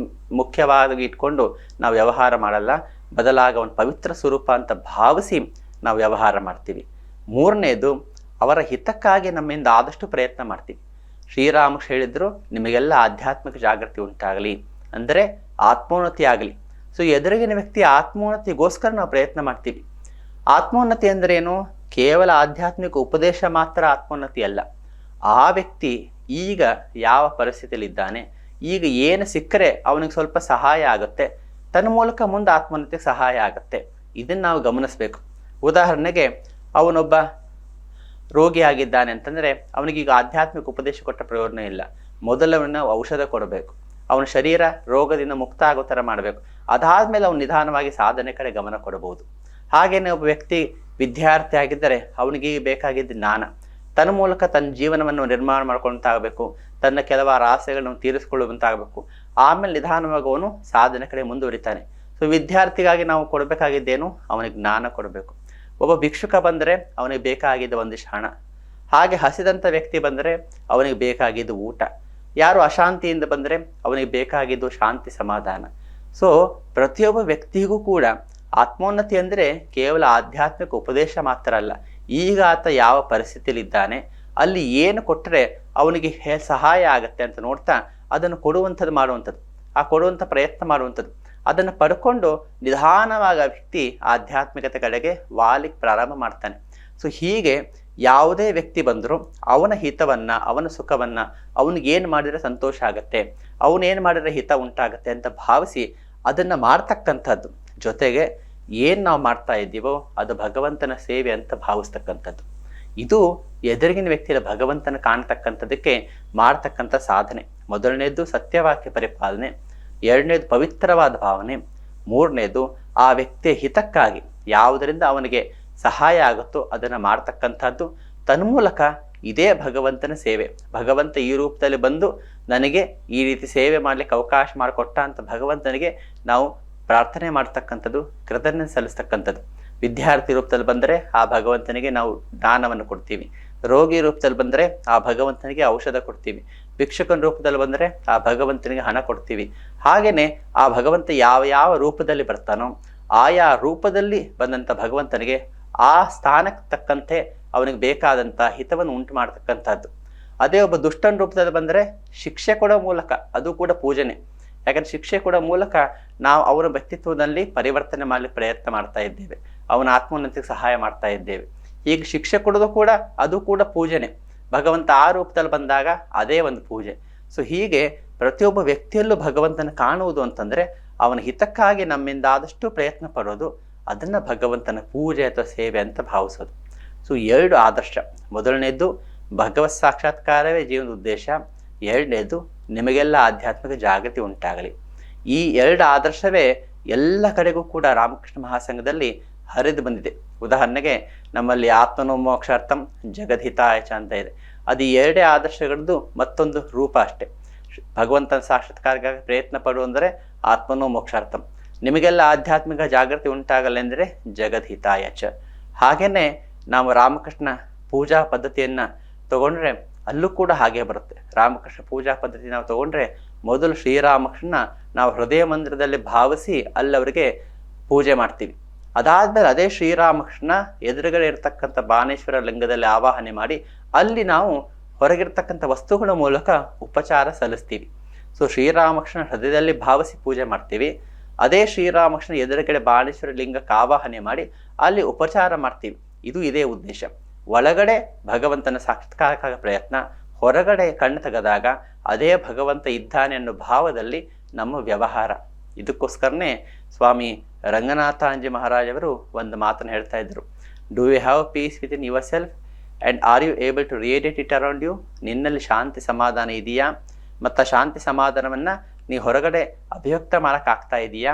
ಮುಖ್ಯವಾಗಿ ಇಟ್ಕೊಂಡು ನಾವು ವ್ಯವಹಾರ ಮಾಡಲ್ಲ, ಬದಲಾಗಿ ಅವನ ಪವಿತ್ರ ಸ್ವರೂಪ ಅಂತ ಭಾವಿಸಿ ನಾವು ವ್ಯವಹಾರ ಮಾಡ್ತೀವಿ. ಮೂರನೇದು ಅವರ ಹಿತಕ್ಕಾಗಿ ನಮ್ಮಿಂದ ಆದಷ್ಟು ಪ್ರಯತ್ನ ಮಾಡ್ತೀವಿ. ಶ್ರೀರಾಮಕೃಷ್ಣ ಹೇಳಿದ್ರು, ನಿಮಗೆಲ್ಲ ಆಧ್ಯಾತ್ಮಿಕ ಜಾಗೃತಿ ಉಂಟಾಗಲಿ, ಅಂದರೆ ಆತ್ಮೋನ್ನತಿ ಆಗಲಿ. ಸೊ ಎದುರಿಗಿನ ವ್ಯಕ್ತಿಯ ಆತ್ಮೋನ್ನತಿಗೋಸ್ಕರ ನಾವು ಪ್ರಯತ್ನ ಮಾಡ್ತೀವಿ. ಆತ್ಮೋನ್ನತಿ ಅಂದ್ರೇನು? ಕೇವಲ ಆಧ್ಯಾತ್ಮಿಕ ಉಪದೇಶ ಮಾತ್ರ ಆತ್ಮೋನ್ನತಿ ಅಲ್ಲ. ಆ ವ್ಯಕ್ತಿ ಈಗ ಯಾವ ಪರಿಸ್ಥಿತಿಯಲ್ಲಿದ್ದಾನೆ, ಈಗ ಏನು ಸಿಕ್ಕರೆ ಅವನಿಗೆ ಸ್ವಲ್ಪ ಸಹಾಯ ಆಗುತ್ತೆ, ತನ್ನ ಮೂಲಕ ಮುಂದೆ ಆತ್ಮೋನ್ನತಿಗೆ ಸಹಾಯ ಆಗುತ್ತೆ. ಇದನ್ನು ನಾವು ಗಮನಿಸಬೇಕು. ಉದಾಹರಣೆಗೆ ಅವನೊಬ್ಬ ರೋಗಿಯಾಗಿದ್ದಾನೆ ಅಂತಂದರೆ ಅವನಿಗೀಗ ಆಧ್ಯಾತ್ಮಿಕ ಉಪದೇಶ ಕೊಟ್ಟ ಪ್ರಯೋಜನ ಇಲ್ಲ. ಮೊದಲವನ್ನ ಔಷಧ ಕೊಡಬೇಕು, ಅವನ ಶರೀರ ರೋಗದಿಂದ ಮುಕ್ತ ಆಗೋ ಥರ ಮಾಡಬೇಕು. ಅದಾದಮೇಲೆ ಅವನು ನಿಧಾನವಾಗಿ ಸಾಧನೆ ಕಡೆ ಗಮನ ಕೊಡಬಹುದು. ಹಾಗೇನೆ ಒಬ್ಬ ವ್ಯಕ್ತಿ ವಿದ್ಯಾರ್ಥಿ ಆಗಿದ್ದರೆ ಅವನಿಗೆ ಬೇಕಾಗಿದ್ದ ಜ್ಞಾನ, ತನ್ನ ಮೂಲಕ ತನ್ನ ಜೀವನವನ್ನು ನಿರ್ಮಾಣ ಮಾಡ್ಕೊಳ್ತಾಗಬೇಕು, ತನ್ನ ಕೆಲವಾರು ಆಸೆಗಳನ್ನು ತೀರಿಸ್ಕೊಳ್ಳುವಂತಾಗಬೇಕು. ಆಮೇಲೆ ನಿಧಾನವಾಗಿ ಅವನು ಸಾಧನೆ ಕಡೆ ಮುಂದುವರಿತಾನೆ. ಸೊ ವಿದ್ಯಾರ್ಥಿಗಾಗಿ ನಾವು ಕೊಡಬೇಕಾಗಿದ್ದೇನು? ಅವನಿಗೆ ಜ್ಞಾನ ಕೊಡಬೇಕು. ಒಬ್ಬ ಭಿಕ್ಷುಕ ಬಂದರೆ ಅವನಿಗೆ ಬೇಕಾಗಿದ್ದ ಒಂದಿಷ್ಟು ಹಣ, ಹಾಗೆ ಹಸಿದಂಥ ವ್ಯಕ್ತಿ ಬಂದರೆ ಅವನಿಗೆ ಬೇಕಾಗಿದ್ದು ಊಟ, ಯಾರು ಅಶಾಂತಿಯಿಂದ ಬಂದರೆ ಅವನಿಗೆ ಬೇಕಾಗಿದ್ದು ಶಾಂತಿ ಸಮಾಧಾನ. ಸೊ ಪ್ರತಿಯೊಬ್ಬ ವ್ಯಕ್ತಿಗೂ ಕೂಡ ಆತ್ಮೋನ್ನತಿ ಅಂದರೆ ಕೇವಲ ಆಧ್ಯಾತ್ಮಿಕ ಉಪದೇಶ ಮಾತ್ರ ಅಲ್ಲ. ಈಗ ಆತ ಯಾವ ಪರಿಸ್ಥಿತಿಯಲ್ಲಿದ್ದಾನೆ, ಅಲ್ಲಿ ಏನು ಕೊಟ್ಟರೆ ಅವನಿಗೆ ಸಹಾಯ ಆಗತ್ತೆ ಅಂತ ನೋಡ್ತಾ ಅದನ್ನು ಕೊಡುವಂಥದ್ದು ಮಾಡುವಂಥದ್ದು, ಆ ಕೊಡುವಂಥ ಪ್ರಯತ್ನ ಮಾಡುವಂಥದ್ದು, ಅದನ್ನು ಪಡ್ಕೊಂಡು ನಿಧಾನವಾಗಿ ಆ ವ್ಯಕ್ತಿ ಆಧ್ಯಾತ್ಮಿಕತೆ ಕಡೆಗೆ ವಾಲಿಕ್ಕೆ ಪ್ರಾರಂಭ ಮಾಡ್ತಾನೆ. ಸೊ ಹೀಗೆ ಯಾವುದೇ ವ್ಯಕ್ತಿ ಬಂದರೂ ಅವನ ಹಿತವನ್ನು, ಅವನ ಸುಖವನ್ನು, ಅವನಿಗೇನು ಮಾಡಿದರೆ ಸಂತೋಷ ಆಗತ್ತೆ, ಅವನೇನು ಮಾಡಿದರೆ ಹಿತ ಉಂಟಾಗತ್ತೆ ಅಂತ ಭಾವಿಸಿ ಅದನ್ನು ಮಾಡ್ತಕ್ಕಂಥದ್ದು. ಜೊತೆಗೆ ಏನು ನಾವು ಮಾಡ್ತಾ ಇದ್ದೀವೋ ಅದು ಭಗವಂತನ ಸೇವೆ ಅಂತ ಭಾವಿಸ್ತಕ್ಕಂಥದ್ದು. ಇದು ಎದುರಿಗಿನ ವ್ಯಕ್ತಿಯ ಭಗವಂತನ ಕಾಣ್ತಕ್ಕಂಥದ್ದಕ್ಕೆ ಮಾಡ್ತಕ್ಕಂಥ ಸಾಧನೆ. ಮೊದಲನೇದು ಸತ್ಯವಾಕ್ಯ ಪರಿಪಾಲನೆ, ಎರಡನೇದು ಪವಿತ್ರವಾದ ಭಾವನೆ, ಮೂರನೇದು ಆ ವ್ಯಕ್ತಿಯ ಹಿತಕ್ಕಾಗಿ ಯಾವುದರಿಂದ ಅವನಿಗೆ ಸಹಾಯ ಆಗುತ್ತೋ ಅದನ್ನು ಮಾಡ್ತಕ್ಕಂಥದ್ದು. ತನ್ಮೂಲಕ ಇದೇ ಭಗವಂತನ ಸೇವೆ. ಭಗವಂತ ಈ ರೂಪದಲ್ಲಿ ಬಂದು ನನಗೆ ಈ ರೀತಿ ಸೇವೆ ಮಾಡಲಿಕ್ಕೆ ಅವಕಾಶ ಮಾಡಿಕೊಟ್ಟ ಅಂತ ಭಗವಂತನಿಗೆ ನಾವು ಪ್ರಾರ್ಥನೆ ಮಾಡ್ತಕ್ಕಂಥದ್ದು, ಕೃತಜ್ಞತೆ ಸಲ್ಲಿಸ್ತಕ್ಕಂಥದ್ದು. ವಿದ್ಯಾರ್ಥಿ ರೂಪದಲ್ಲಿ ಬಂದರೆ ಆ ಭಗವಂತನಿಗೆ ನಾವು ದಾನವನ್ನು ಕೊಡ್ತೀವಿ. ರೋಗಿ ರೂಪದಲ್ಲಿ ಬಂದರೆ ಆ ಭಗವಂತನಿಗೆ ಔಷಧ ಕೊಡ್ತೀವಿ. ಭಿಕ್ಷುಕನ ರೂಪದಲ್ಲಿ ಬಂದರೆ ಆ ಭಗವಂತನಿಗೆ ಹಣ ಕೊಡ್ತೀವಿ. ಹಾಗೆಯೇ ಆ ಭಗವಂತ ಯಾವ ಯಾವ ರೂಪದಲ್ಲಿ ಬರ್ತಾನೋ ಆಯಾ ರೂಪದಲ್ಲಿ ಬಂದಂಥ ಭಗವಂತನಿಗೆ ಆ ಸ್ಥಾನಕ್ಕೆ ತಕ್ಕಂತೆ ಅವನಿಗೆ ಬೇಕಾದಂಥ ಹಿತವನ್ನು ಉಂಟು ಮಾಡ್ತಕ್ಕಂಥದ್ದು. ಅದೇ ಒಬ್ಬ ದುಷ್ಟನ ರೂಪದಲ್ಲಿ ಬಂದರೆ ಶಿಕ್ಷೆ ಕೊಡೋ ಮೂಲಕ, ಅದು ಕೂಡ ಪೂಜನೆ. ಯಾಕಂದ್ರೆ ಶಿಕ್ಷೆ ಕೊಡೋ ಮೂಲಕ ನಾವು ಅವನ ವ್ಯಕ್ತಿತ್ವದಲ್ಲಿ ಪರಿವರ್ತನೆ ಮಾಡಲಿಕ್ಕೆ ಪ್ರಯತ್ನ ಮಾಡ್ತಾ ಇದ್ದೇವೆ, ಅವನ ಆತ್ಮೋನ್ನತಿಗೆ ಸಹಾಯ ಮಾಡ್ತಾ ಇದ್ದೇವೆ. ಈಗ ಶಿಕ್ಷೆ ಕೊಡೋದು ಕೂಡ ಅದು ಕೂಡ ಪೂಜನೆ. ಭಗವಂತ ಆ ರೂಪದಲ್ಲಿ ಬಂದಾಗ ಅದೇ ಒಂದು ಪೂಜೆ. ಸೊ ಹೀಗೆ ಪ್ರತಿಯೊಬ್ಬ ವ್ಯಕ್ತಿಯಲ್ಲೂ ಭಗವಂತನ ಕಾಣುವುದು ಅಂತಂದರೆ ಅವನ ಹಿತಕ್ಕಾಗಿ ನಮ್ಮಿಂದ ಆದಷ್ಟು ಪ್ರಯತ್ನ ಪಡೋದು, ಅದನ್ನು ಭಗವಂತನ ಪೂಜೆ ಅಥವಾ ಸೇವೆ ಅಂತ ಭಾವಿಸೋದು. ಸೊ 2 ಆದರ್ಶ. ಮೊದಲನೇದು ಭಗವತ್ ಸಾಕ್ಷಾತ್ಕಾರವೇ ಜೀವನದ ಉದ್ದೇಶ, ಎರಡನೇದು ನಿಮಗೆಲ್ಲ ಆಧ್ಯಾತ್ಮಿಕ ಜಾಗೃತಿ ಉಂಟಾಗಲಿ. ಈ 2 ಆದರ್ಶವೇ ಎಲ್ಲ ಕಡೆಗೂ ಕೂಡ ರಾಮಕೃಷ್ಣ ಮಹಾಸಂಘದಲ್ಲಿ ಹರಿದು ಬಂದಿದೆ. ಉದಾಹರಣೆಗೆ ನಮ್ಮಲ್ಲಿ ಆತ್ಮನೋ ಮೋಕ್ಷಾರ್ಥಂ ಜಗದ್ಹಿತಾಯಚ ಅಂತ ಇದೆ. ಅದು 2 ಆದರ್ಶಗಳದ್ದು ಮತ್ತೊಂದು ರೂಪ ಅಷ್ಟೇ. ಭಗವಂತನ ಸಾಕ್ಷಾತ್ಕಾರಕ್ಕಾಗಿ ಪ್ರಯತ್ನ ಪಡುವಂದರೆ ಆತ್ಮನೋ ಮೋಕ್ಷಾರ್ಥಂ, ನಿಮಗೆಲ್ಲ ಆಧ್ಯಾತ್ಮಿಕ ಜಾಗೃತಿ ಉಂಟಾಗಲೆಂದರೆ ಜಗದ್ಹಿತಾಯಚ. ಹಾಗೇನೆ ನಾವು ರಾಮಕೃಷ್ಣ ಪೂಜಾ ಪದ್ಧತಿಯನ್ನು ತಗೊಂಡ್ರೆ ಅಲ್ಲೂ ಕೂಡ ಹಾಗೆ ಬರುತ್ತೆ. ರಾಮಕೃಷ್ಣ ಪೂಜಾ ಪದ್ಧತಿ ನಾವು ತಗೊಂಡ್ರೆ ಮೊದಲು ಶ್ರೀರಾಮಕೃಷ್ಣ ನಾವು ಹೃದಯ ಮಂದಿರದಲ್ಲಿ ಭಾವಿಸಿ ಅಲ್ಲವರಿಗೆ ಪೂಜೆ ಮಾಡ್ತೀವಿ. ಅದಾದ್ಮೇಲೆ ಅದೇ ಶ್ರೀರಾಮಕೃಷ್ಣ ಎದುರುಗಡೆ ಇರತಕ್ಕಂಥ ಬಾನೇಶ್ವರ ಲಿಂಗದಲ್ಲಿ ಆವಾಹನೆ ಮಾಡಿ ಅಲ್ಲಿ ನಾವು ಹೊರಗಿರ್ತಕ್ಕಂಥ ವಸ್ತುಗಳ ಮೂಲಕ ಉಪಚಾರ ಸಲ್ಲಿಸ್ತೀವಿ. ಸೊ ಶ್ರೀರಾಮಕೃಷ್ಣ ಹೃದಯದಲ್ಲಿ ಭಾವಿಸಿ ಪೂಜೆ ಮಾಡ್ತೀವಿ. ಅದೇ ಶ್ರೀರಾಮಕೃಷ್ಣ ಎದುರುಗಡೆ ಬಾಣೇಶ್ವರ ಲಿಂಗಕ್ಕೆ ಆವಾಹನೆ ಮಾಡಿ ಅಲ್ಲಿ ಉಪಚಾರ ಮಾಡ್ತೀವಿ. ಇದು ಇದೇ ಉದ್ದೇಶ. ಒಳಗಡೆ ಭಗವಂತನ ಸಾಕ್ಷಾತ್ಕಾರಕ್ಕಾಗಿ ಪ್ರಯತ್ನ, ಹೊರಗಡೆ ಕಣ್ಣು ತೆಗೆದಾಗ ಅದೇ ಭಗವಂತ ಇದ್ದಾನೆ ಅನ್ನೋ ಭಾವದಲ್ಲಿ ನಮ್ಮ ವ್ಯವಹಾರ. ಇದಕ್ಕೋಸ್ಕರನೇ ಸ್ವಾಮಿ ರಂಗನಾಥಾಂಜಿ ಮಹಾರಾಜ್ ಅವರು ಒಂದು ಮಾತನ್ನು ಹೇಳ್ತಾ ಇದ್ರು. Do you have peace within yourself and are you able to create it around you? ನಿನ್ನಲ್ಲಿ ಶಾಂತಿ ಸಮಾಧಾನ ಇದೆಯಾ? ಮತ್ತು ಶಾಂತಿ ಸಮಾಧಾನವನ್ನು ನೀವು ಹೊರಗಡೆ ಅಭಿವ್ಯಕ್ತ ಮಾಡೋಕ್ಕಾಗ್ತಾ ಇದೆಯಾ?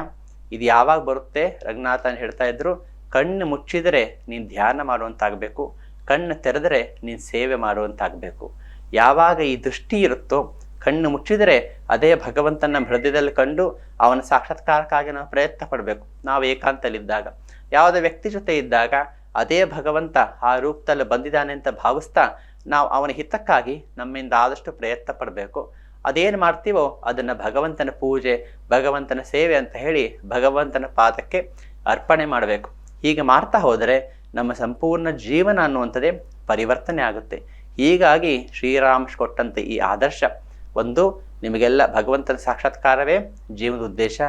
ಇದು ಯಾವಾಗ ಬರುತ್ತೆ? ರಂಗನಾಥನ್ ಹೇಳ್ತಾ ಇದ್ರು, ಕಣ್ಣು ಮುಚ್ಚಿದರೆ ನೀನು ಧ್ಯಾನ ಮಾಡುವಂತಾಗಬೇಕು, ಕಣ್ಣು ತೆರೆದರೆ ನೀನು ಸೇವೆ ಮಾಡುವಂತಾಗಬೇಕು. ಯಾವಾಗ ಈ ದೃಷ್ಟಿ ಇರುತ್ತೋ, ಕಣ್ಣು ಮುಚ್ಚಿದರೆ ಅದೇ ಭಗವಂತನ ಹೃದಯದಲ್ಲಿ ಕಂಡು ಅವನ ಸಾಕ್ಷಾತ್ಕಾರಕ್ಕಾಗಿ ನಾವು ಪ್ರಯತ್ನ ಪಡಬೇಕು. ನಾವು ಏಕಾಂತಲಿದ್ದಾಗ, ಯಾವುದೇ ವ್ಯಕ್ತಿ ಜೊತೆ ಇದ್ದಾಗ ಅದೇ ಭಗವಂತ ಆ ರೂಪದಲ್ಲಿ ಬಂದಿದ್ದಾನೆ ಅಂತ ಭಾವಿಸ್ತಾ ನಾವು ಅವನ ಹಿತಕ್ಕಾಗಿ ನಮ್ಮಿಂದ ಆದಷ್ಟು ಪ್ರಯತ್ನ ಪಡಬೇಕು. ಅದೇನು ಮಾಡ್ತೀವೋ ಅದನ್ನು ಭಗವಂತನ ಪೂಜೆ, ಭಗವಂತನ ಸೇವೆ ಅಂತ ಹೇಳಿ ಭಗವಂತನ ಪಾದಕ್ಕೆ ಅರ್ಪಣೆ ಮಾಡಬೇಕು. ಹೀಗೆ ಮಾಡ್ತಾ ಹೋದರೆ ನಮ್ಮ ಸಂಪೂರ್ಣ ಜೀವನ ಅನ್ನುವಂಥದ್ದೇ ಪರಿವರ್ತನೆ ಆಗುತ್ತೆ. ಹೀಗಾಗಿ ಶ್ರೀರಾಮ ಕೊಟ್ಟಂತೆ ಈ ಆದರ್ಶ, ಒಂದು, ನಿಮಗೆಲ್ಲ ಭಗವಂತನ ಸಾಕ್ಷಾತ್ಕಾರವೇ ಜೀವನದ ಉದ್ದೇಶ.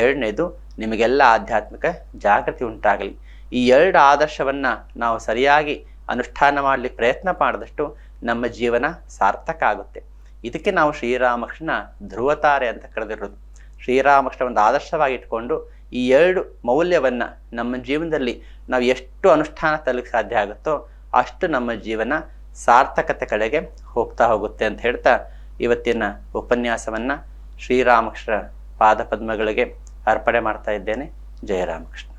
ಎರಡನೇದು, ನಿಮಗೆಲ್ಲ ಆಧ್ಯಾತ್ಮಿಕ ಜಾಗೃತಿ ಉಂಟಾಗಲಿ. ಈ ಎರಡು ಆದರ್ಶವನ್ನು ನಾವು ಸರಿಯಾಗಿ ಅನುಷ್ಠಾನ ಮಾಡಲಿಕ್ಕೆ ಪ್ರಯತ್ನ ಮಾಡಿದಷ್ಟು ನಮ್ಮ ಜೀವನ ಸಾರ್ಥಕ ಆಗುತ್ತೆ. ಇದಕ್ಕೆ ನಾವು ಶ್ರೀರಾಮಕೃಷ್ಣ ಧ್ರುವತಾರೆ ಅಂತ ಕರೆದಿರೋದು. ಶ್ರೀರಾಮಕೃಷ್ಣ ಒಂದು ಆದರ್ಶವಾಗಿ ಇಟ್ಕೊಂಡು ಈ ಎರಡು ಮೌಲ್ಯವನ್ನು ನಮ್ಮ ಜೀವನದಲ್ಲಿ ನಾವು ಎಷ್ಟು ಅನುಷ್ಠಾನ ತರಲಿಕ್ಕೆ ಸಾಧ್ಯ ಆಗುತ್ತೋ ಅಷ್ಟು ನಮ್ಮ ಜೀವನ ಸಾರ್ಥಕತೆ ಕಡೆಗೆ ಹೋಗ್ತಾ ಹೋಗುತ್ತೆ ಅಂತ ಹೇಳ್ತಾ ಇವತ್ತಿನ ಉಪನ್ಯಾಸವನ್ನು ಶ್ರೀರಾಮಕೃಷ್ಣ ಪಾದಪದ್ಮಗಳಿಗೆ ಅರ್ಪಣೆ ಮಾಡ್ತಾ ಇದ್ದೇನೆ. ಜಯ ರಾಮಕೃಷ್ಣ.